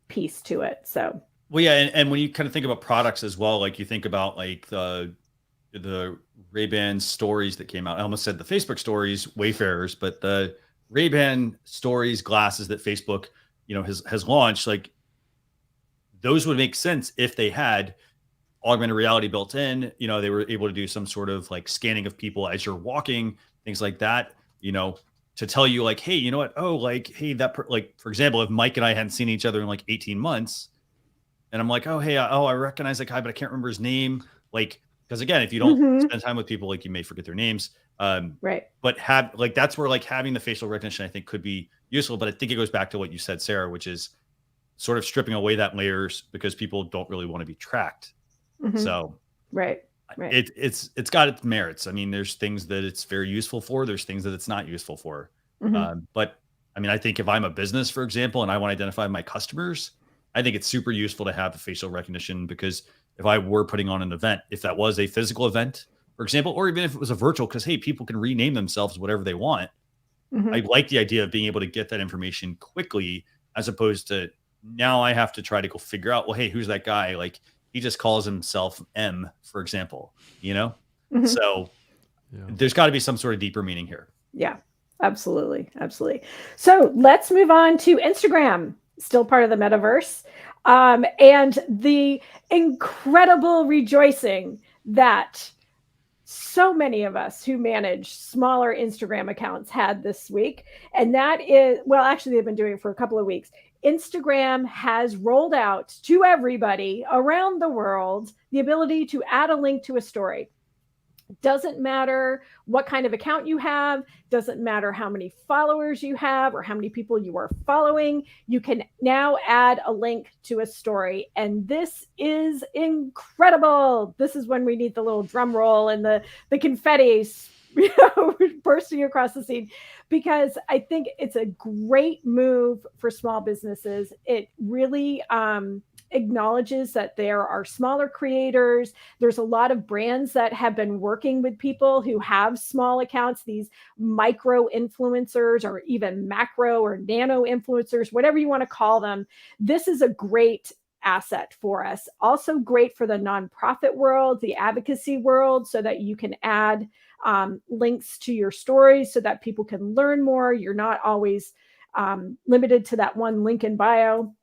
piece to it. So, well, yeah, and when you kind of think about products as well, like you think about like the Ray-Ban stories that came out. I almost said the Facebook stories, Wayfarers, but the Ray-Ban stories glasses that Facebook, has launched, like those would make sense if they had augmented reality built in. They were able to do some sort of like scanning of people as you're walking, things like that, to tell you like, hey, you know what? Oh, like, hey, like, for example, if Mike and I hadn't seen each other in like 18 months and I'm like, oh, hey, I recognize that guy, but I can't remember his name. Like, because again, if you don't spend time with people, like you may forget their names. Right. But that's where like having the facial recognition, I think, could be useful. But I think it goes back to what you said, Sarah, which is sort of stripping away that layers because people don't really want to be tracked. So right. It's got its merits. I mean, there's things that it's very useful for. There's things that it's not useful for. But I mean, I think if I'm a business, for example, and I want to identify my customers, I think it's super useful to have the facial recognition, because if I were putting on an event, if that was a physical event, for example, or even if it was a virtual, because hey, people can rename themselves whatever they want. I like the idea of being able to get that information quickly, as opposed to now I have to try to go figure out, well, hey, who's that guy? Like, he just calls himself M, for example, So there's got to be some sort of deeper meaning here. Yeah, absolutely. Absolutely. So let's move on to Instagram, still part of the metaverse, and the incredible rejoicing that so many of us who manage smaller Instagram accounts had this week. And that is, well, actually, they've been doing it for a couple of weeks. Instagram has rolled out to everybody around the world the ability to add a link to a story. Doesn't matter what kind of account you have, doesn't matter how many followers you have or how many people you are following. You can now add a link to a story. And this is incredible. This is when we need the little drum roll and the confetti bursting across the scene, because I think it's a great move for small businesses. It really acknowledges that there are smaller creators. There's a lot of brands that have been working with people who have small accounts, these micro influencers or even macro or nano influencers, whatever you want to call them. This is a great asset for us. Also great for the nonprofit world, the advocacy world, so that you can add links to your stories so that people can learn more. You're not always limited to that one link in bio.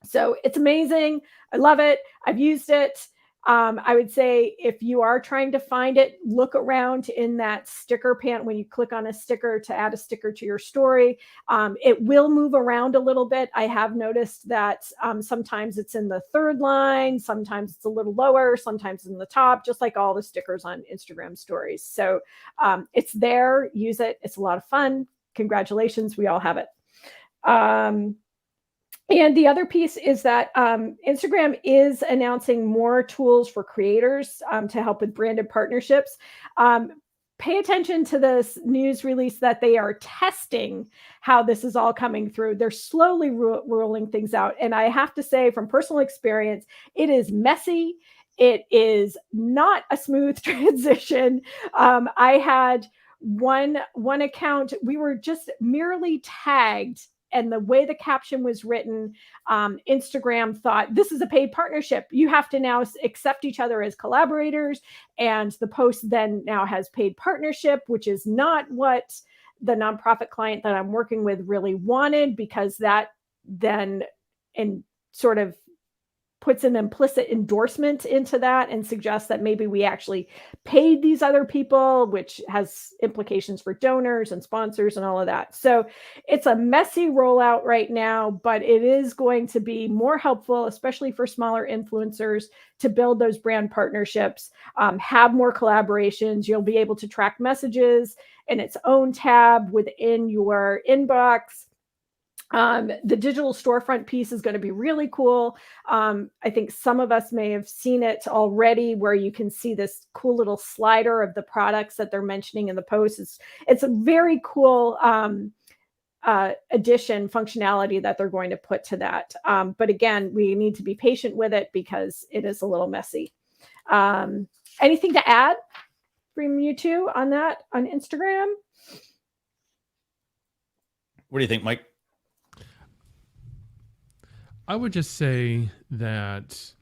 So it's amazing. I love it. I've used it. I would say if you are trying to find it, look around in that sticker pan when you click on a sticker to add a sticker to your story. It will move around a little bit. I have noticed that sometimes it's in the third line, sometimes it's a little lower, sometimes in the top, just like all the stickers on Instagram stories. So it's there, use it. It's a lot of fun. Congratulations, we all have it. And the other piece is that Instagram is announcing more tools for creators to help with branded partnerships. Pay attention to this news release that they are testing how this is all coming through. They're slowly rolling things out. And I have to say, from personal experience, it is messy. It is not a smooth transition. I had one account, we were just merely tagged, and the way the caption was written, Instagram thought, this is a paid partnership. You have to now accept each other as collaborators. And the post then now has paid partnership, which is not what the nonprofit client that I'm working with really wanted, because that then sort of puts an implicit endorsement into that and suggests that maybe we actually paid these other people, which has implications for donors and sponsors and all of that. So it's a messy rollout right now, but it is going to be more helpful, especially for smaller influencers, to build those brand partnerships, have more collaborations. You'll be able to track messages in its own tab within your inbox. The digital storefront piece is going to be really cool. I think some of us may have seen it already, where you can see this cool little slider of the products that they're mentioning in the post. It's a very cool addition functionality that they're going to put to that. But again, we need to be patient with it because it is a little messy. Anything to add from you two on that, on Instagram? What do you think, Mike? I would just say that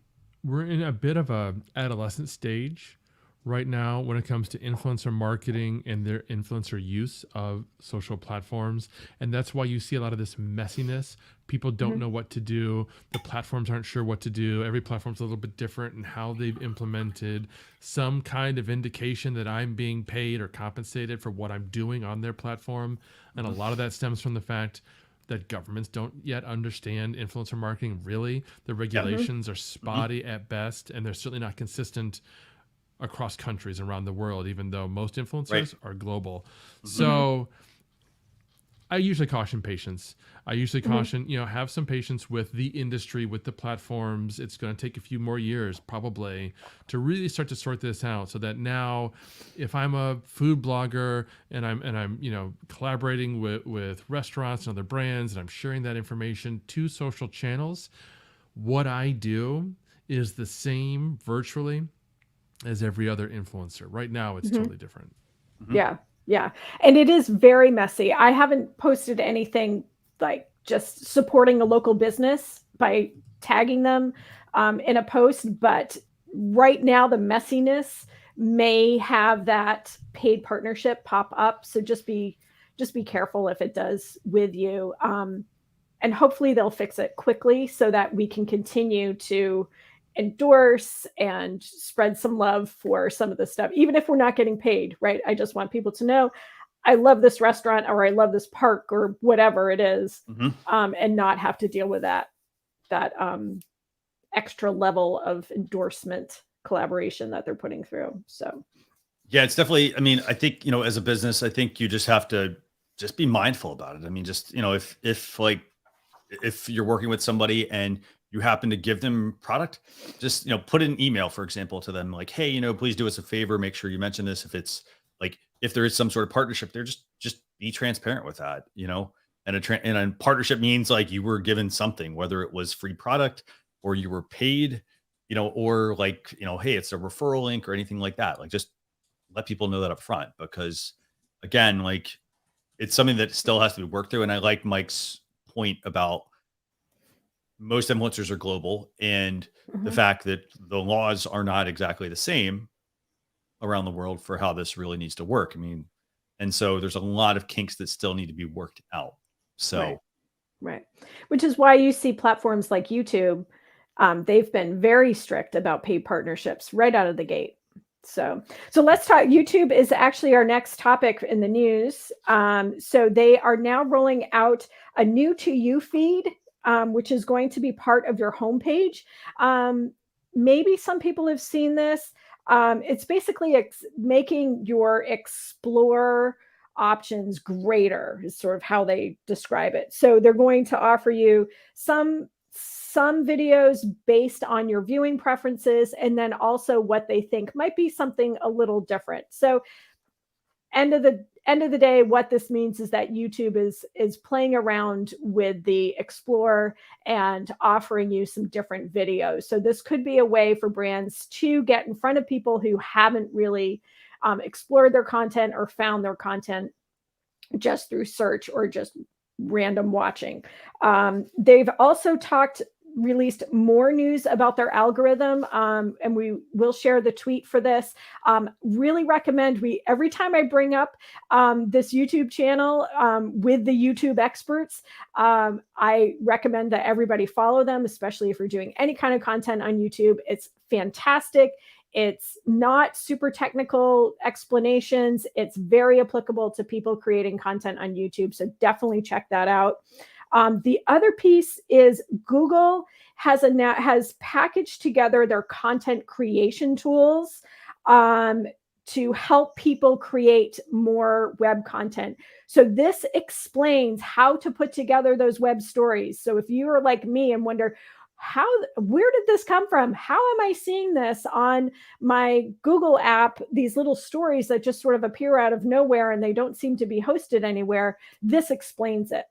we're in a bit of a adolescent stage right now when it comes to influencer marketing and their influencer use of social platforms. And that's why you see a lot of this messiness. People don't know what to do. The platforms aren't sure what to do. Every platform's a little bit different in how they've implemented some kind of indication that I'm being paid or compensated for what I'm doing on their platform. And a lot of that stems from the fact that governments don't yet understand influencer marketing. Really, the regulations are spotty at best, and they're certainly not consistent across countries around the world, even though most influencers are global. So I usually caution patience. I usually caution, have some patience with the industry, with the platforms. It's going to take a few more years probably to really start to sort this out, so that now if I'm a food blogger and I'm collaborating with restaurants and other brands, and I'm sharing that information to social channels, what I do is the same virtually as every other influencer. Right now it's totally different. Yeah. And it is very messy. I haven't posted anything like just supporting a local business by tagging them in a post, but right now the messiness may have that paid partnership pop up. So just be careful if it does with you. And hopefully they'll fix it quickly so that we can continue to endorse and spread some love for some of this stuff, even if we're not getting paid, right? I just want people to know I love this restaurant, or I love this park, or whatever it is, and not have to deal with that extra level of endorsement collaboration that they're putting through. So yeah, it's definitely, I mean, I think, as a business, I think you just have to just be mindful about it. I mean, just, if you're working with somebody and you happen to give them product, just, put an email, for example, to them like, hey, please do us a favor. Make sure you mention this. If it's like, if there is some sort of partnership there, just be transparent with that, and a partnership means like you were given something, whether it was free product or you were paid, or like, hey, it's a referral link or anything like that. Like, just let people know that up front, because again, like, it's something that still has to be worked through. And I like Mike's point about most influencers are global, and the fact that the laws are not exactly the same around the world for how this really needs to work. I mean, and so there's a lot of kinks that still need to be worked out. So, right. Which is why you see platforms like YouTube They've been very strict about paid partnerships right out of the gate. So let's talk. YouTube is actually our next topic in the news. So they are now rolling out a new To You feed, which is going to be part of your homepage. Maybe some people have seen this. It's basically making your explore options greater is sort of how they describe it. So they're going to offer you some videos based on your viewing preferences, and then also what they think might be something a little different. So end of the day, what this means is that YouTube is playing around with the Explore and offering you some different videos. So this could be a way for brands to get in front of people who haven't really explored their content or found their content just through search or just random watching. They've also released more news about their algorithm, and we will share the tweet for this. Really recommend every time I bring up this YouTube channel with the YouTube experts, I recommend that everybody follow them, especially if you're doing any kind of content on YouTube. It's fantastic. It's not super technical explanations. It's very applicable to people creating content on YouTube. So definitely check that out. The other piece is Google has packaged together their content creation tools to help people create more web content. So this explains how to put together those web stories. So if you are like me and wonder, where did this come from? How am I seeing this on my Google app? These little stories that just sort of appear out of nowhere and they don't seem to be hosted anywhere. This explains it.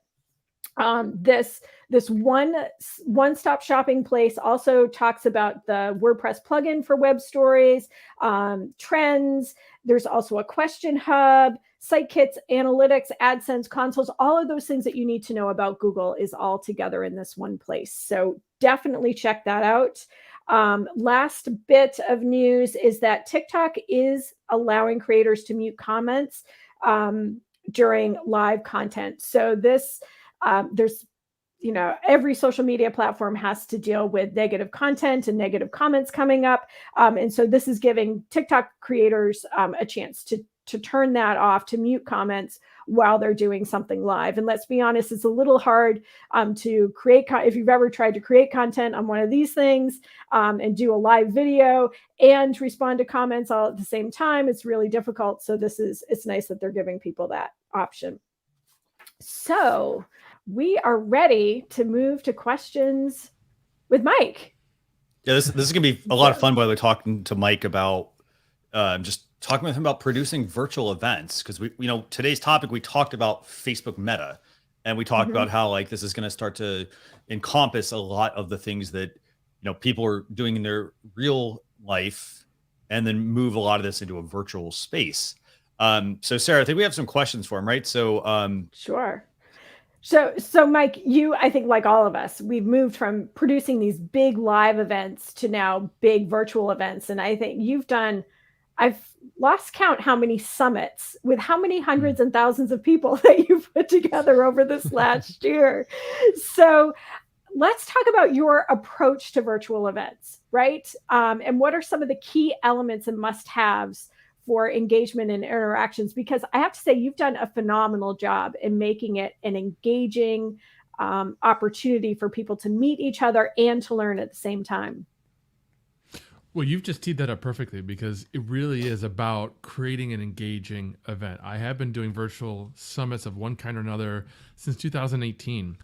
This one-stop shopping place also talks about the WordPress plugin for web stories, trends. There's also a question hub, site kits, analytics, AdSense, consoles. All of those things that you need to know about Google is all together in this one place. So definitely check that out. Last bit of news is that TikTok is allowing creators to mute comments during live content. So there's, every social media platform has to deal with negative content and negative comments coming up. And so this is giving TikTok creators a chance to turn that off, to mute comments while they're doing something live. And let's be honest, it's a little hard to create, if you've ever tried to create content on one of these things and do a live video and respond to comments all at the same time, it's really difficult. So it's nice that they're giving people that option. So we are ready to move to questions with Mike. Yeah, this is gonna be a lot of fun. By the way, talking to Mike about just talking with him about producing virtual events, because today's topic, we talked about Facebook Meta, and we talked about how like this is going to start to encompass a lot of the things that people are doing in their real life, and then move a lot of this into a virtual space. So Sarah, I think we have some questions for him, right? So sure. So Mike, I think like all of us, we've moved from producing these big live events to now big virtual events. And I think I've lost count how many summits with how many hundreds and thousands of people that you've put together over this last year. So let's talk about your approach to virtual events, right? And what are some of the key elements and must-haves for engagement and interactions? Because I have to say, you've done a phenomenal job in making it an engaging opportunity for people to meet each other and to learn at the same time. Well, you've just teed that up perfectly, because it really is about creating an engaging event. I have been doing virtual summits of one kind or another since 2018,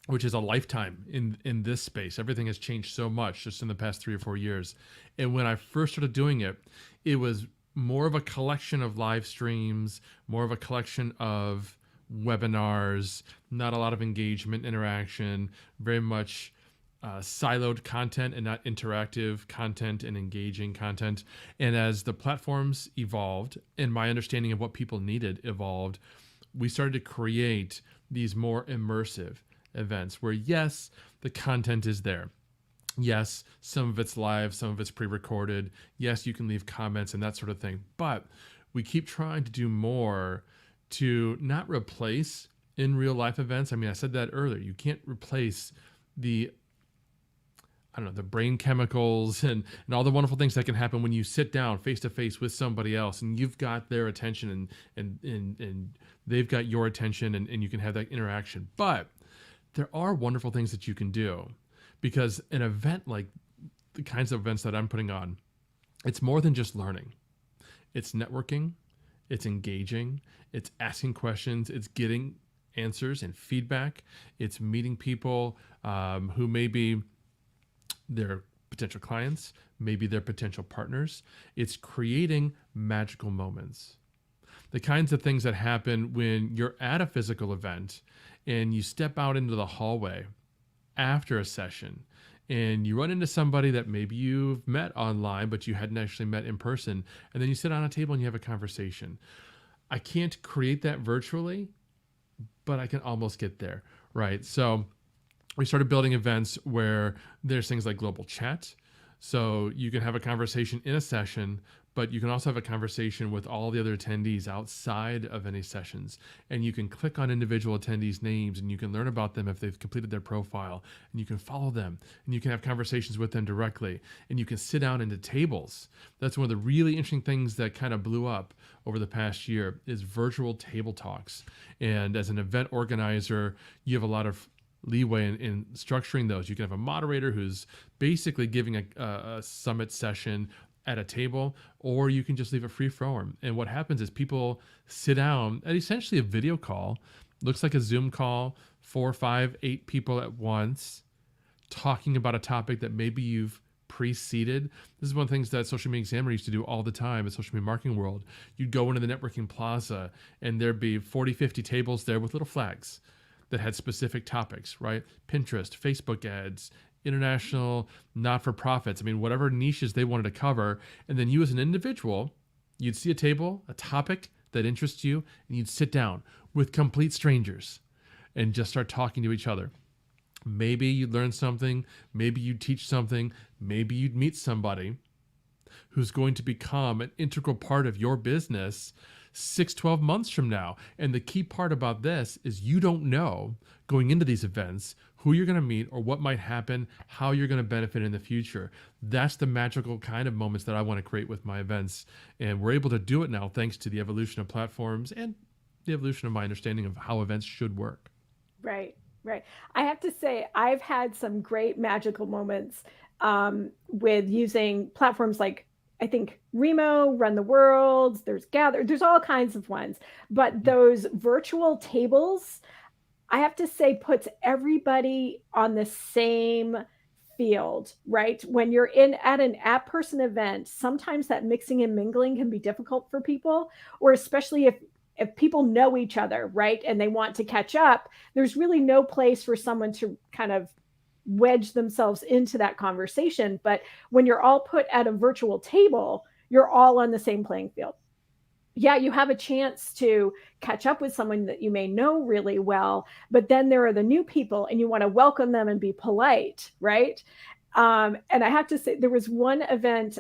which is a lifetime in this space. Everything has changed so much just in the past 3 or 4 years. And when I first started doing it, it was more of a collection of live streams, more of a collection of webinars, not a lot of engagement, interaction, very much siloed content and not interactive content and engaging content. And as the platforms evolved and my understanding of what people needed evolved, we started to create these more immersive events where, yes, the content is there. Yes, some of it's live, some of it's pre-recorded. Yes, you can leave comments and that sort of thing. But we keep trying to do more to not replace in real life events. I mean, I said that earlier. You can't replace the I don't know, the brain chemicals and all the wonderful things that can happen when you sit down face to face with somebody else and you've got their attention and they've got your attention and you can have that interaction. But there are wonderful things that you can do, because an event like the kinds of events that I'm putting on, it's more than just learning. It's networking, it's engaging, it's asking questions, it's getting answers and feedback, it's meeting people who may be their potential clients, maybe their potential partners. It's creating magical moments. The kinds of things that happen when you're at a physical event and you step out into the hallway after a session and you run into somebody that maybe you've met online, but you hadn't actually met in person. And then you sit on a table and you have a conversation. I can't create that virtually, but I can almost get there, right? So we started building events where there's things like global chat. So you can have a conversation in a session, but you can also have a conversation with all the other attendees outside of any sessions. And you can click on individual attendees' names and you can learn about them if they've completed their profile, and you can follow them and you can have conversations with them directly, and you can sit down into tables. That's one of the really interesting things that kind of blew up over the past year is virtual table talks. And as an event organizer, you have a lot of leeway in structuring those. You can have a moderator who's basically giving a summit session at a table, or you can just leave it free form. And what happens is people sit down at essentially a video call, looks like a Zoom call, 4, 5, 8 people at once, talking about a topic that maybe you've preceded. This is one of the things that Social Media Examiner used to do all the time in social media marketing world. You'd go into the networking plaza and there'd be 40, 50 tables there with little flags that had specific topics, right? Pinterest, Facebook ads, international not-for-profits. I mean, whatever niches they wanted to cover. And then you as an individual, you'd see a table, a topic that interests you, and you'd sit down with complete strangers and just start talking to each other. Maybe you'd learn something, maybe you'd teach something, maybe you'd meet somebody who's going to become an integral part of your business 6-12 months from now. And the key part about this is you don't know going into these events who you're going to meet or what might happen, how you're going to benefit in the future. That's the magical kind of moments that I want to create with my events. And we're able to do it now thanks to the evolution of platforms and the evolution of my understanding of how events should work. Right. I have to say, I've had some great magical moments with using platforms like, I think, Remo, Run the World, there's Gather, there's all kinds of ones. But those virtual tables, I have to say, puts everybody on the same field, right? When you're at an at-person event, sometimes that mixing and mingling can be difficult for people, or especially if people know each other, right? And they want to catch up, there's really no place for someone to kind of wedge themselves into that conversation. But when you're all put at a virtual table, you're all on the same playing field. Yeah, you have a chance to catch up with someone that you may know really well, but then there are the new people and you want to welcome them and be polite, right? And I have to say, there was one event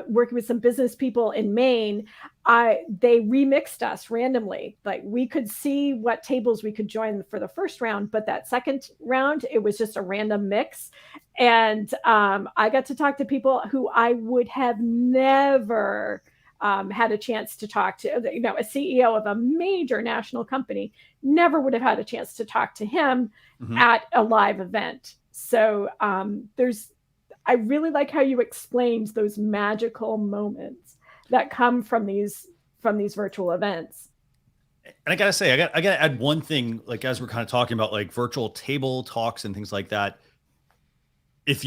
working with some business people in Maine. They remixed us randomly. Like, we could see what tables we could join for the first round, but that second round, it was just a random mix. And I got to talk to people who I would have never had a chance to talk to. You know, a CEO of a major national company, never would have had a chance to talk to him at a live event. So I really like how you explained those magical moments that come from these virtual events. And I gotta say, I gotta add one thing, like, as we're kind of talking about like virtual table talks and things like that. If,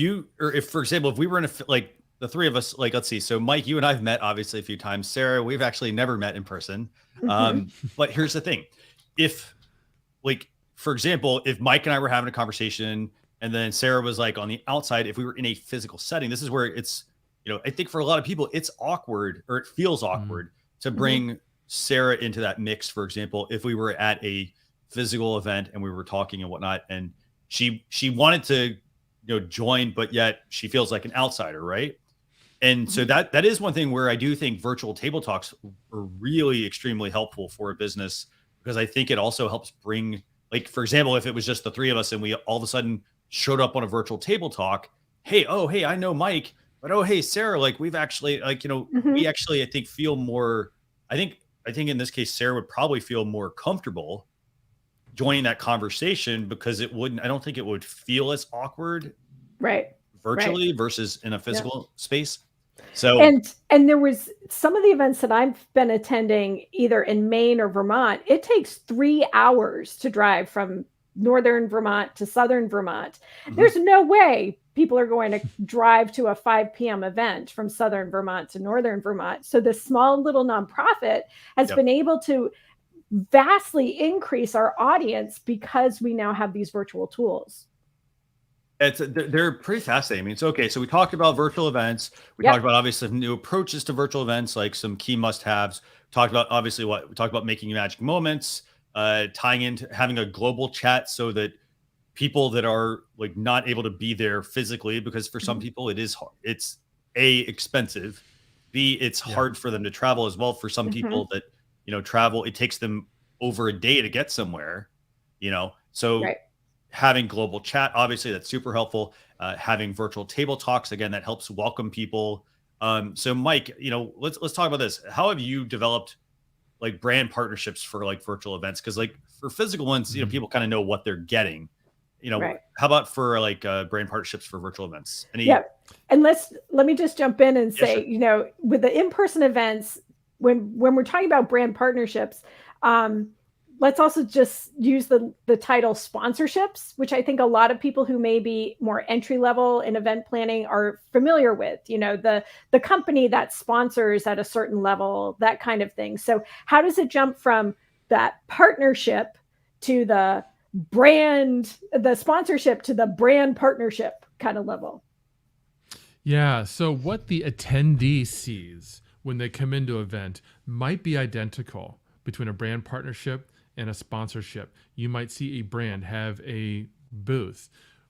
for example, if we were in like the three of us, like, let's see, so Mike, you and I've met obviously a few times. Sarah, we've actually never met in person. But here's the thing. If, like, for example, if Mike and I were having a conversation and then Sarah was like on the outside, if we were in a physical setting, this is where it's, you know, I think for a lot of people, it's awkward, or it feels awkward to bring Sarah into that mix. For example, if we were at a physical event and we were talking and whatnot, and she wanted to, you know, join, but yet she feels like an outsider, right? And so that is one thing where I do think virtual table talks are really extremely helpful for a business, because I think it also helps bring, like, for example, if it was just the three of us and we all of a sudden showed up on a virtual table talk. Hey, I know Mike, but hey, Sarah, like we've actually we actually, I think, feel more. I think in this case, Sarah would probably feel more comfortable joining that conversation because I don't think it would feel as awkward virtually versus in a physical space. So and there was some of the events that I've been attending either in Maine or Vermont, it takes 3 hours to drive from northern Vermont to southern Vermont. There's no way people are going to drive to a 5 p.m. event from southern Vermont to northern Vermont. So this small little nonprofit has been able to vastly increase our audience because we now have these virtual tools. They're pretty fascinating. I mean, it's okay. So we talked about virtual events. We talked about obviously new approaches to virtual events, like some key must-haves. We talked about obviously we talked about making magic moments, tying into having a global chat so that people that are like not able to be there physically, because for some people it is hard. It's expensive. B, it's hard for them to travel as well. For some people that travel, it takes them over a day to get somewhere. So. Having global chat, obviously that's super helpful. Having virtual table talks, again, that helps welcome people. So Mike, let's talk about this. How have you developed like brand partnerships for like virtual events? Because like for physical ones, people kind of know what they're getting. How about for like brand partnerships for virtual events? And let me just jump in and say, with the in-person events, when we're talking about brand partnerships, let's also just use the title sponsorships, which I think a lot of people who may be more entry level in event planning are familiar with, the company that sponsors at a certain level, that kind of thing. So how does it jump from that partnership to the sponsorship to the brand partnership kind of level? Yeah. So what the attendee sees when they come into an event might be identical between a brand partnership and a sponsorship. You might see a brand have a booth.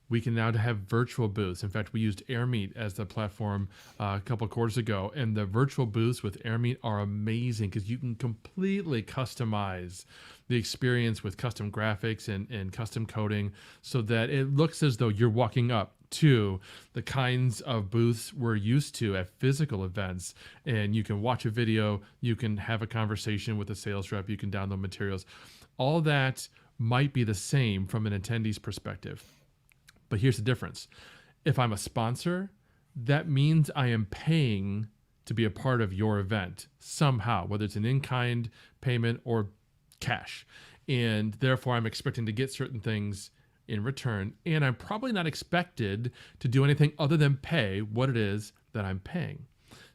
We can now have virtual booths. In fact, we used AirMeet as the platform a couple of quarters ago, and the virtual booths with AirMeet are amazing because you can completely customize the experience with custom graphics and custom coding so that it looks as though you're walking up to the kinds of booths we're used to at physical events. And you can watch a video, you can have a conversation with a sales rep, you can download materials. All that might be the same from an attendee's perspective. But here's the difference. If I'm a sponsor, that means I am paying to be a part of your event somehow, whether it's an in-kind payment or cash. And therefore, I'm expecting to get certain things in return. And I'm probably not expected to do anything other than pay what it is that I'm paying.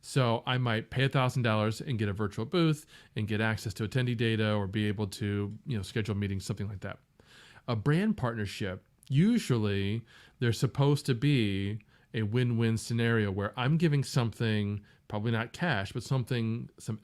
So I might pay $1,000 and get a virtual booth and get access to attendee data or be able to, schedule meetings, something like that. A brand partnership, usually there's supposed to be a win-win scenario where I'm giving something, probably not cash, but some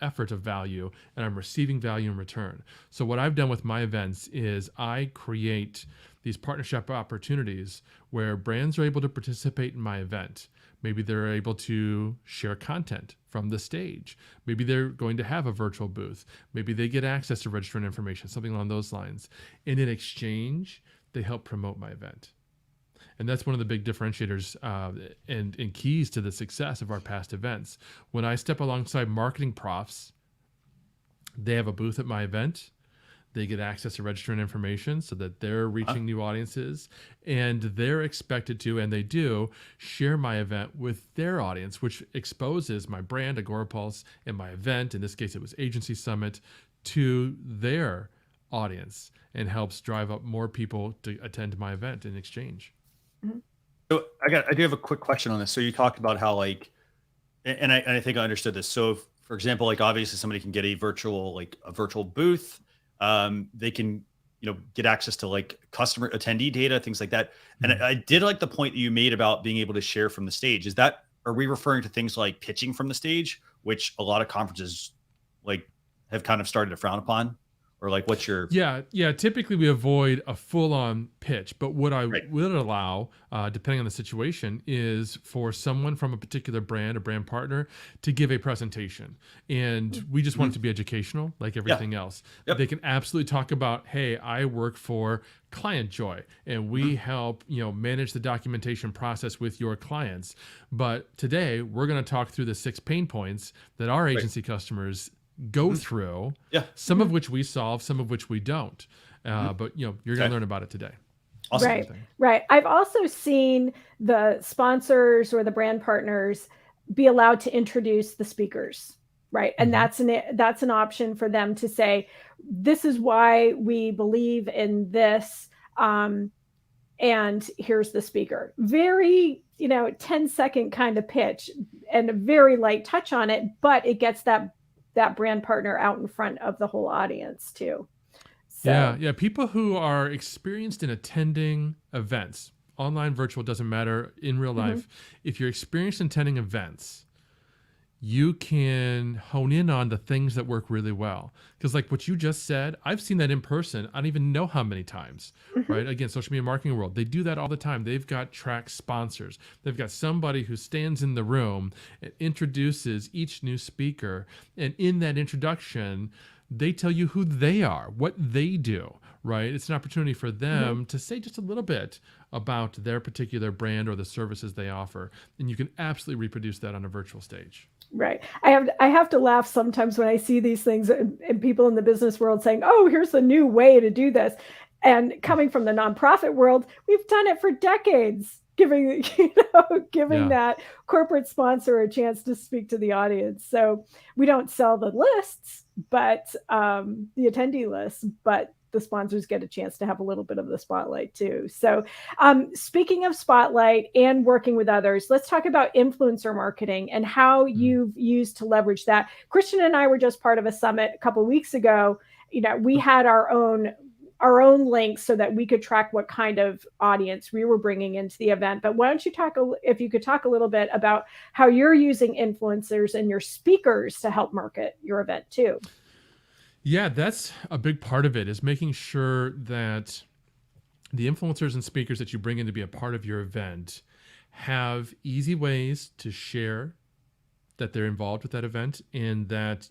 effort of value, and I'm receiving value in return. So what I've done with my events is I create these partnership opportunities where brands are able to participate in my event. Maybe they're able to share content from the stage. Maybe they're going to have a virtual booth. Maybe they get access to registrant information, something along those lines. And in exchange, they help promote my event. And that's one of the big differentiators and keys to the success of our past events. When I step alongside marketing profs, they have a booth at my event. They get access to registrant information so that they're reaching new audiences, and they're expected to, and they do, share my event with their audience, which exposes my brand, Agorapulse, and my event, in this case it was Agency Summit, to their audience and helps drive up more people to attend my event in exchange. So I do have a quick question on this. So you talked about how and I think I understood this. So if, for example, like obviously somebody can get a virtual booth. They can, get access to like customer attendee data, things like that. And I did like the point that you made about being able to share from the stage. Are we referring to things like pitching from the stage, which a lot of conferences have kind of started to frown upon? or like what's your Yeah. Typically, we avoid a full-on pitch, but what I right? would allow, depending on the situation, is for someone from a particular brand, a brand partner, to give a presentation, and we just want it to be educational, like Yeah. everything else. Yep. They can absolutely talk about, hey, I work for Client Joy, and we help manage the documentation process with your clients. But today, we're going to talk through the 6 pain points that our agency customers go through, Yeah. some of which we solve, some of which we don't. But you're going to learn about it today. Awesome. Right, right. I've also seen the sponsors or the brand partners be allowed to introduce the speakers, right? And that's an option for them to say, this is why we believe in this, and here's the speaker. Very 10-second kind of pitch and a very light touch on it, but it gets that brand partner out in front of the whole audience too. So. Yeah. People who are experienced in attending events, online, virtual, doesn't matter, in real life. If you're experienced in attending events, you can hone in on the things that work really well. Because like what you just said, I've seen that in person. I don't even know how many times, right? Again, social media marketing world, they do that all the time. They've got track sponsors. They've got somebody who stands in the room and introduces each new speaker. And in that introduction, they tell you who they are, what they do, right? It's an opportunity for them to say just a little bit about their particular brand or the services they offer. And you can absolutely reproduce that on a virtual stage. Right. I have to laugh sometimes when I see these things and people in the business world saying, oh, here's a new way to do this. And coming from the nonprofit world, we've done it for decades, giving that corporate sponsor a chance to speak to the audience. So we don't sell the lists, but the attendee lists, but the sponsors get a chance to have a little bit of the spotlight too. So speaking of spotlight and working with others, let's talk about influencer marketing and how you've used to leverage that. Christian and I were just part of a summit a couple of weeks ago. We had our own links so that we could track what kind of audience we were bringing into the event. But why don't you if you could talk a little bit about how you're using influencers and your speakers to help market your event too. Yeah, that's a big part of it, is making sure that the influencers and speakers that you bring in to be a part of your event have easy ways to share that they're involved with that event, and that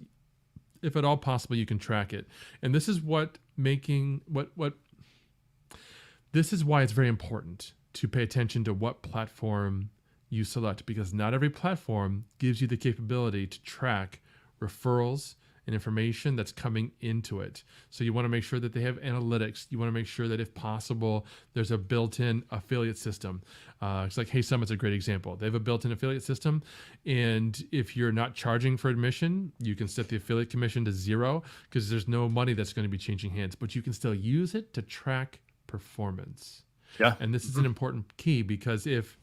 if at all possible, you can track it. And this is this is why it's very important to pay attention to what platform you select, because not every platform gives you the capability to track referrals and information that's coming into it. So you want to make sure that they have analytics. You want to make sure that if possible, there's a built-in affiliate system. It's like Hey Summit's a great example. They have a built-in affiliate system. And if you're not charging for admission, you can set the affiliate commission to 0 because there's no money that's going to be changing hands, but you can still use it to track performance. Yeah. And this is an important key, because if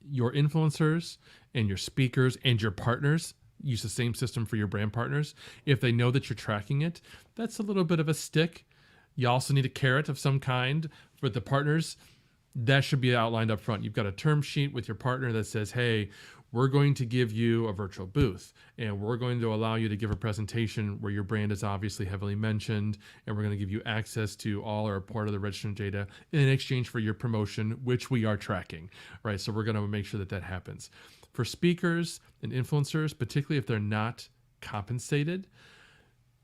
your influencers and your speakers and your partners use the same system for your brand partners, if they know that you're tracking it, that's a little bit of a stick. You also need a carrot of some kind for the partners. That should be outlined up front. You've got a term sheet with your partner that says, hey, we're going to give you a virtual booth, and we're going to allow you to give a presentation where your brand is obviously heavily mentioned, and we're going to give you access to all or part of the registered data in exchange for your promotion, which we are tracking, right? So we're going to make sure that that happens. For speakers and influencers, particularly if they're not compensated,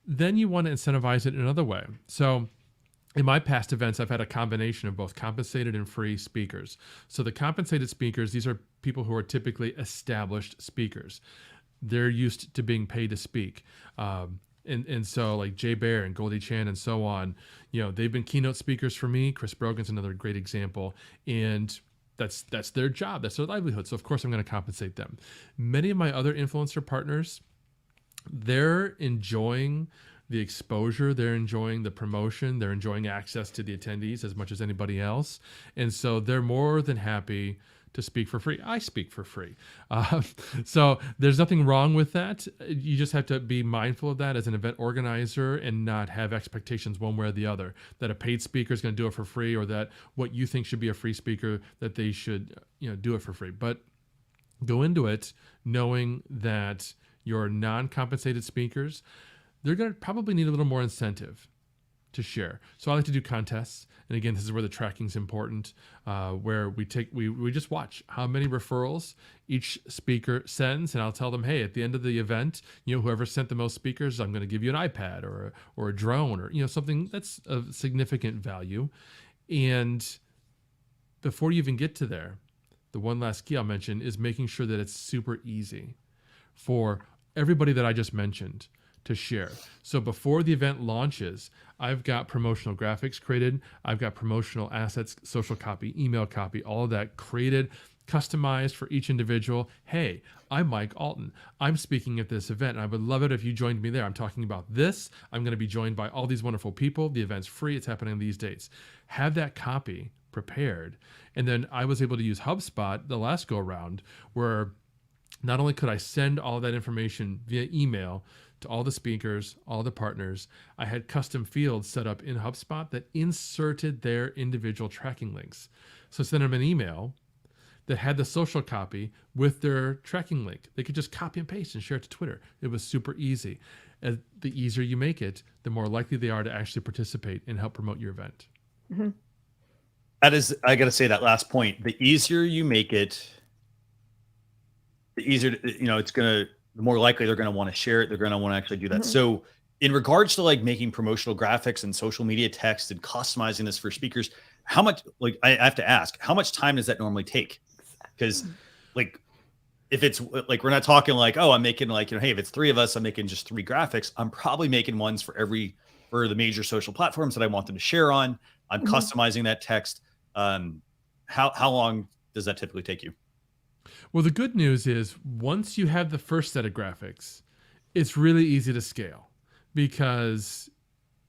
then you want to incentivize it in another way. So in my past events, I've had a combination of both compensated and free speakers. So the compensated speakers, these are people who are typically established speakers. They're used to being paid to speak. And so like Jay Baer and Goldie Chan and so on, they've been keynote speakers for me. Chris Brogan's another great example. And that's their job. That's their livelihood. So of course I'm going to compensate them. Many of my other influencer partners, they're enjoying the exposure, they're enjoying the promotion, they're enjoying access to the attendees as much as anybody else. And so they're more than happy to speak for free. I speak for free. So there's nothing wrong with that. You just have to be mindful of that as an event organizer and not have expectations one way or the other, that a paid speaker is going to do it for free, or that what you think should be a free speaker, that they should do it for free. But go into it knowing that your non-compensated speakers, they're going to probably need a little more incentive to share. So I like to do contests. And again, this is where the tracking is important, where we just watch how many referrals each speaker sends. And I'll tell them, hey, at the end of the event, whoever sent the most speakers, I'm going to give you an iPad or a drone or, something that's of significant value. And before you even get to there, the one last key I'll mention is making sure that it's super easy for everybody that I just mentioned to share. So before the event launches, I've got promotional graphics created. I've got promotional assets, social copy, email copy, all of that created, customized for each individual. Hey, I'm Mike Allton. I'm speaking at this event, and I would love it if you joined me there. I'm talking about this. I'm going to be joined by all these wonderful people. The event's free. It's happening on these dates. Have that copy prepared. And then I was able to use HubSpot the last go around, where not only could I send all that information via email to all the speakers, all the partners, I had custom fields set up in HubSpot that inserted their individual tracking links. So send them an email that had the social copy with their tracking link. They could just copy and paste and share it to Twitter. It was super easy. And the easier you make it, the more likely they are to actually participate and help promote your event. Mm-hmm. That is, I got to say that last point, the easier you make it, the easier, it's going to, the more likely they're going to want to share it. They're going to want to actually do that. Mm-hmm. So in regards to like making promotional graphics and social media text and customizing this for speakers, how much, like, I have to ask, how much time does that normally take? Because like, if it's like, we're not talking like, oh, I'm making like, hey, if it's 3 of us, I'm making just 3 graphics. I'm probably making ones for the major social platforms that I want them to share on. I'm Mm-hmm. customizing that text. How long does that typically take you? Well, the good news is once you have the first set of graphics, it's really easy to scale because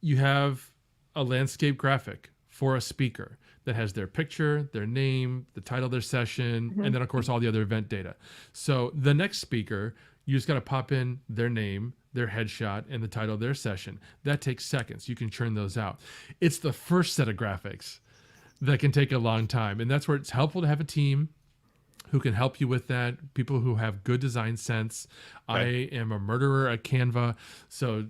you have a landscape graphic for a speaker that has their picture, their name, the title of their session, Mm-hmm. and then, of course, all the other event data. So the next speaker, you just got to pop in their name, their headshot, and the title of their session. That takes seconds. You can churn those out. It's the first set of graphics that can take a long time. And that's where it's helpful to have a team who can help you with that, people who have good design sense. Right. I am a murderer at Canva, so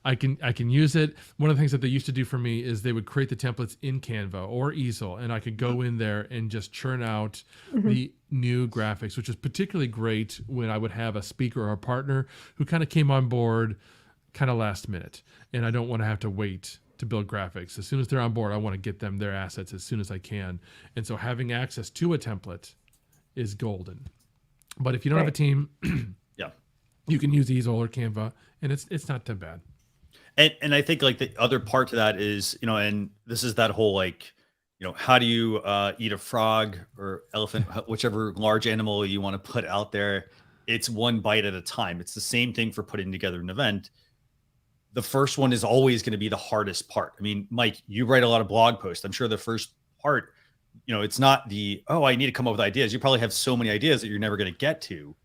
I can use it. One of the things that they used to do for me is they would create the templates in Canva or Easel, and I could go in there and just churn out Mm-hmm. the new graphics, which is particularly great when I would have a speaker or a partner who kind of came on board kind of last minute, and I don't want to have to wait to build graphics. As soon as they're on board, I want to get them their assets as soon as I can. And so having access to a template is golden. But if you don't have a team, yeah, you can use Easel or Canva, and it's not too bad. And I think like the other part to that is, and this is that whole like, how do you eat a frog or elephant, whichever large animal you want to put out there. It's one bite at a time. It's the same thing for putting together an event. The first one is always going to be the hardest part. I mean, Mike, you write a lot of blog posts. I'm sure the first part, it's not I need to come up with ideas. You probably have so many ideas that you're never going to get to.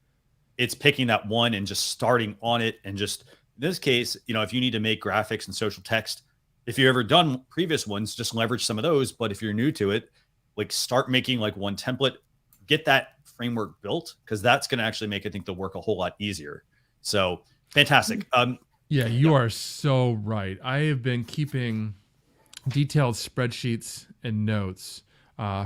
It's picking that one and just starting on it. And just in this case, if you need to make graphics and social text, if you've ever done previous ones, just leverage some of those. But if you're new to it, like start making like one template, get that framework built, because that's going to actually make, I think, the work a whole lot easier. So fantastic. Yeah, you are so right. I have been keeping detailed spreadsheets and notes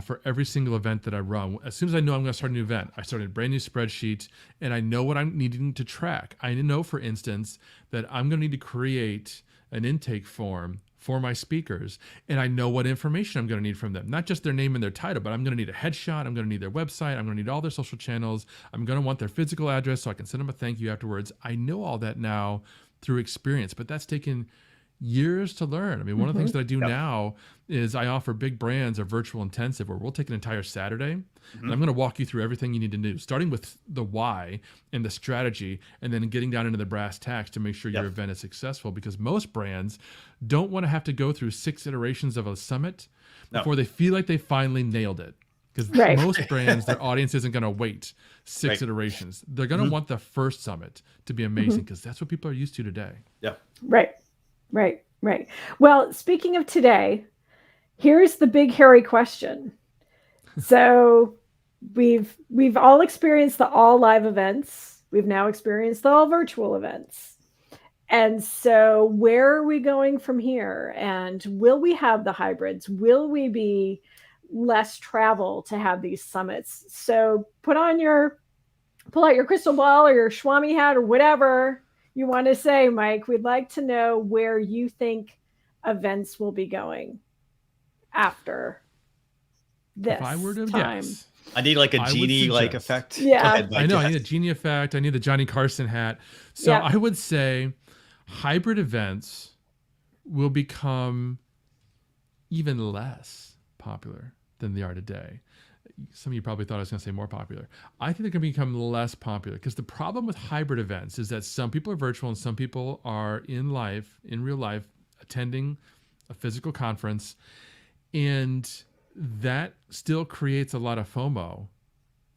for every single event that I run. As soon as I know I'm going to start a new event, I start a brand new spreadsheet, and I know what I'm needing to track. I know, for instance, that I'm going to need to create an intake form for my speakers, and I know what information I'm going to need from them. Not just their name and their title, but I'm going to need a headshot. I'm going to need their website. I'm going to need all their social channels. I'm going to want their physical address so I can send them a thank you afterwards. I know all that now through experience, but that's taken years to learn. I mean, one of the things that I do now is I offer big brands a virtual intensive where we'll take an entire Saturday and I'm going to walk you through everything you need to do, starting with the why and the strategy, and then getting down into the brass tacks to make sure your event is successful, because most brands don't want to have to go through 6 iterations of a summit before they feel like they finally nailed it. Because most brands, their audience isn't going to wait 6 iterations. They're going to want the first summit to be amazing, because that's what people are used to today. Yeah. Right. Well, speaking of today, here's the big hairy question. So we've all experienced the all live events. We've now experienced the all virtual events. And so where are we going from here? And will we have the hybrids? Will we be less travel to have these summits? So pull out your crystal ball or your Swami hat or whatever you want to say, Mike. We'd like to know where you think events will be going after this If I were to time. guess, I need like a I would genie like suggest- effect. Yeah. Go ahead, Mike. I know. I Yes. need a genie effect. I need the Johnny Carson hat. So Yeah. I would say hybrid events will become even less popular than they are today. Some of you probably thought I was going to say more popular. I think they're going to become less popular because the problem with hybrid events is that some people are virtual and some people are in real life, attending a physical conference. And that still creates a lot of FOMO,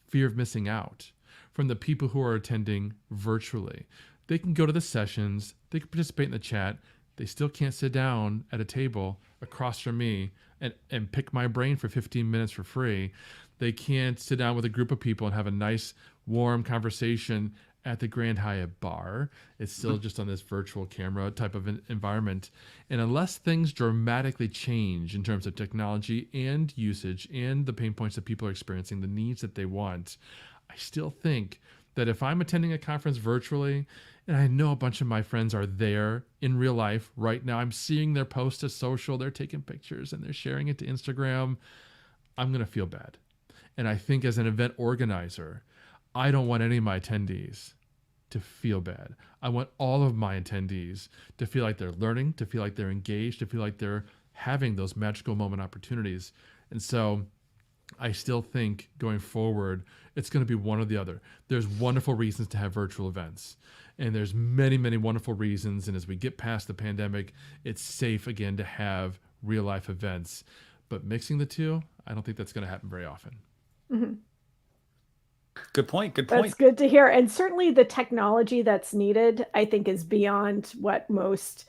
fear of missing out, from the people who are attending virtually. They can go to the sessions, they can participate in the chat, they still can't sit down at a table across from me and pick my brain for 15 minutes for free. They can't sit down with a group of people and have a nice, warm conversation at the Grand Hyatt bar. It's still just on this virtual camera type of environment. And unless things dramatically change in terms of technology and usage and the pain points that people are experiencing, the needs that they want, I still think that if I'm attending a conference virtually, and I know a bunch of my friends are there in real life right now, I'm seeing their posts to social, they're taking pictures and they're sharing it to Instagram, I'm going to feel bad. And I think as an event organizer, I don't want any of my attendees to feel bad. I want all of my attendees to feel like they're learning, to feel like they're engaged, to feel like they're having those magical moment opportunities. And so I still think going forward, it's going to be one or the other. There's wonderful reasons to have virtual events. And there's many, many wonderful reasons. And as we get past the pandemic, it's safe again to have real life events. But mixing the two, I don't think that's going to happen very often. Mm-hmm. Good point. Good point. That's good to hear. And certainly the technology that's needed, I think, is beyond what most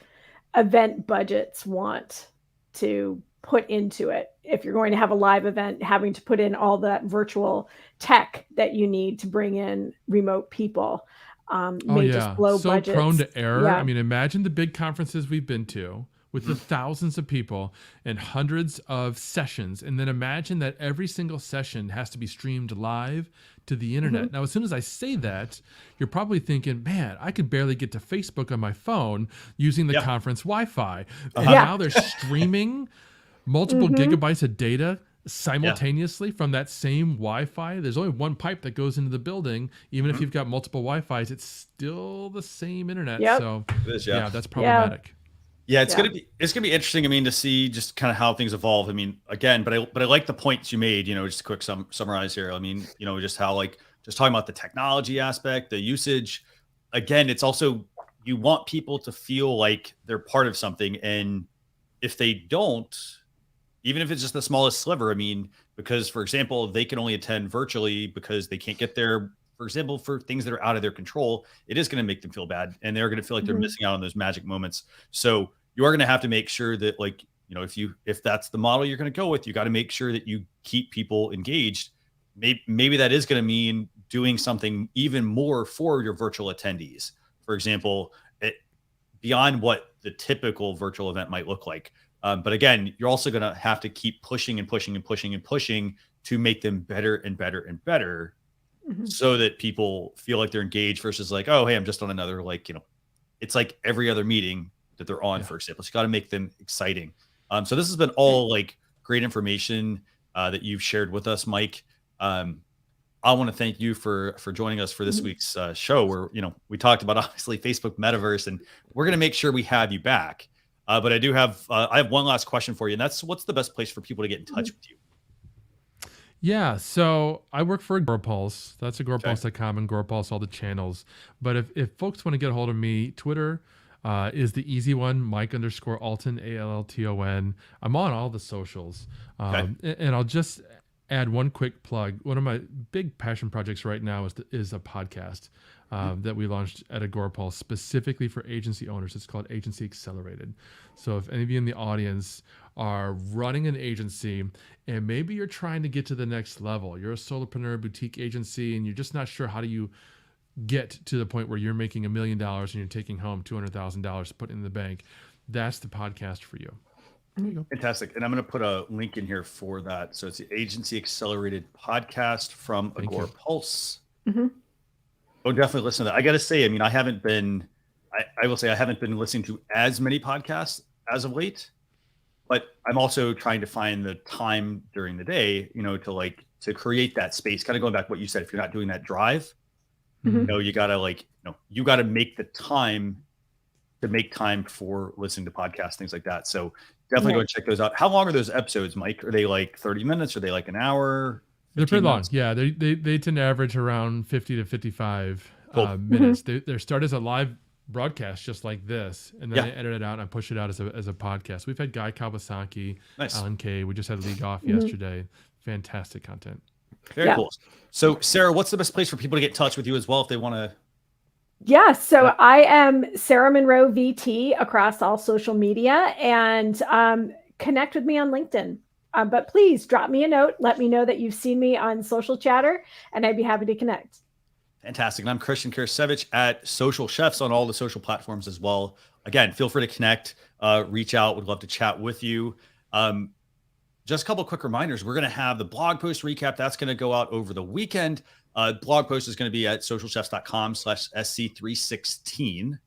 event budgets want to put into it. If you're going to have a live event, having to put in all that virtual tech that you need to bring in remote people just blow so budgets. Prone to error. Yeah. I mean, imagine the big conferences we've been to with the thousands of people and hundreds of sessions. And then imagine that every single session has to be streamed live to the internet. Mm-hmm. Now, as soon as I say that, you're probably thinking, man, I could barely get to Facebook on my phone using the conference Wi-Fi. And now they're streaming multiple gigabytes of data simultaneously from that same Wi-Fi. There's only one pipe that goes into the building. Even if you've got multiple Wi-Fis, it's still the same internet. So that's problematic. Yeah, it's gonna be interesting. I mean, to see just kind of how things evolve. I mean, again, but I like the points you made. Just a quick summarize here. I mean, just how just talking about the technology aspect, the usage. Again, it's also you want people to feel like they're part of something, and if they don't, even if it's just the smallest sliver. I mean, because for example, they can only attend virtually because they can't get there. For example, for things that are out of their control, it is going to make them feel bad, and they're going to feel like they're missing out on those magic moments. So you are going to have to make sure that, if that's the model you're going to go with, you got to make sure that you keep people engaged. Maybe that is going to mean doing something even more for your virtual attendees. For example, beyond what the typical virtual event might look like. But again, you're also going to have to keep pushing and pushing and pushing and pushing to make them better and better and better. So that people feel like they're engaged versus like, oh, hey, I'm just on another, it's like every other meeting that they're on, for example. So you got to make them exciting. So this has been all great information that you've shared with us, Mike. I want to thank you for joining us for this week's show where, we talked about obviously Facebook Metaverse, and we're going to make sure we have you back. But I have one last question for you, and that's what's the best place for people to get in touch with you? Yeah, so I work for Agorapulse. That's agorapulse.com and Agorapulse, all the channels. But if folks want to get a hold of me, Twitter is the easy one, Mike_Allton, ALLTON. I'm on all the socials. And I'll just add one quick plug. One of my big passion projects right now is a podcast that we launched at Agorapulse specifically for agency owners. It's called Agency Accelerated. So if any of you in the audience are running an agency and maybe you're trying to get to the next level, you're a solopreneur boutique agency and you're just not sure how do you get to the point where you're making $1 million and you're taking home $200,000 to put in the bank, that's the podcast for you. There you go. Fantastic. And I'm going to put a link in here for that. So it's the Agency Accelerated podcast from Thank Agora you. Pulse. Mm-hmm. Oh, definitely listen to that. I got to say, I mean, I will say I haven't been listening to as many podcasts as of late, but I'm also trying to find the time during the day, to create that space, kind of going back to what you said, if you're not doing that drive, Mhm. you got to make the time to make time for listening to podcasts, things like that. So definitely go Right. and check those out. How long are those episodes, Mike? Are they like 30 minutes? Are they like an hour? They're 15 pretty long. minutes? Yeah, they tend to average around 50 to 55 Cool. minutes. They start as a live broadcast just like this, and then Yeah. I edit it out and I push it out as a podcast. We've had Guy Kawasaki, Nice. Alan Kay. We just had League Off Mhm. yesterday. Fantastic content. Very Yeah. cool. So Sarah, what's the best place for people to get in touch with you as well if they want to? Yeah, so Yeah. I am Sarah Monroe VT across all social media, and connect with me on LinkedIn. But please drop me a note. Let me know that you've seen me on Social Chatter, and I'd be happy to connect. Fantastic. And I'm Christian Kirsevich at Social Chefs on all the social platforms as well. Again, feel free to connect, reach out. Would love to chat with you. Just a couple of quick reminders. We're going to have the blog post recap. That's going to go out over the weekend. Blog post is going to be at socialchefs.com/SC316.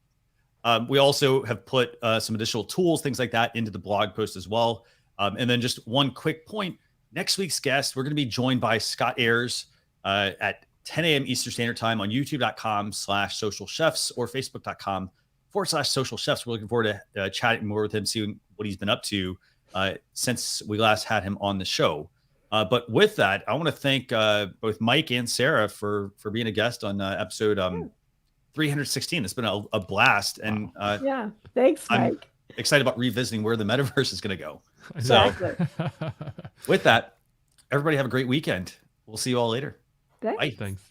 We also have put some additional tools, things like that, into the blog post as well. And then just one quick point. Next week's guest, we're going to be joined by Scott Ayers at 10 a.m. Eastern Standard Time on youtube.com/socialchefs or facebook.com/socialchefs. We're looking forward to chatting more with him, seeing what he's been up to since we last had him on the show. But with that, I want to thank both Mike and Sarah for being a guest on episode 316. It's been a blast. And Yeah, thanks, I'm Mike. excited about revisiting where the metaverse is going to go. Exactly. With that, everybody have a great weekend. We'll see you all later. Thanks. Bye. Thanks.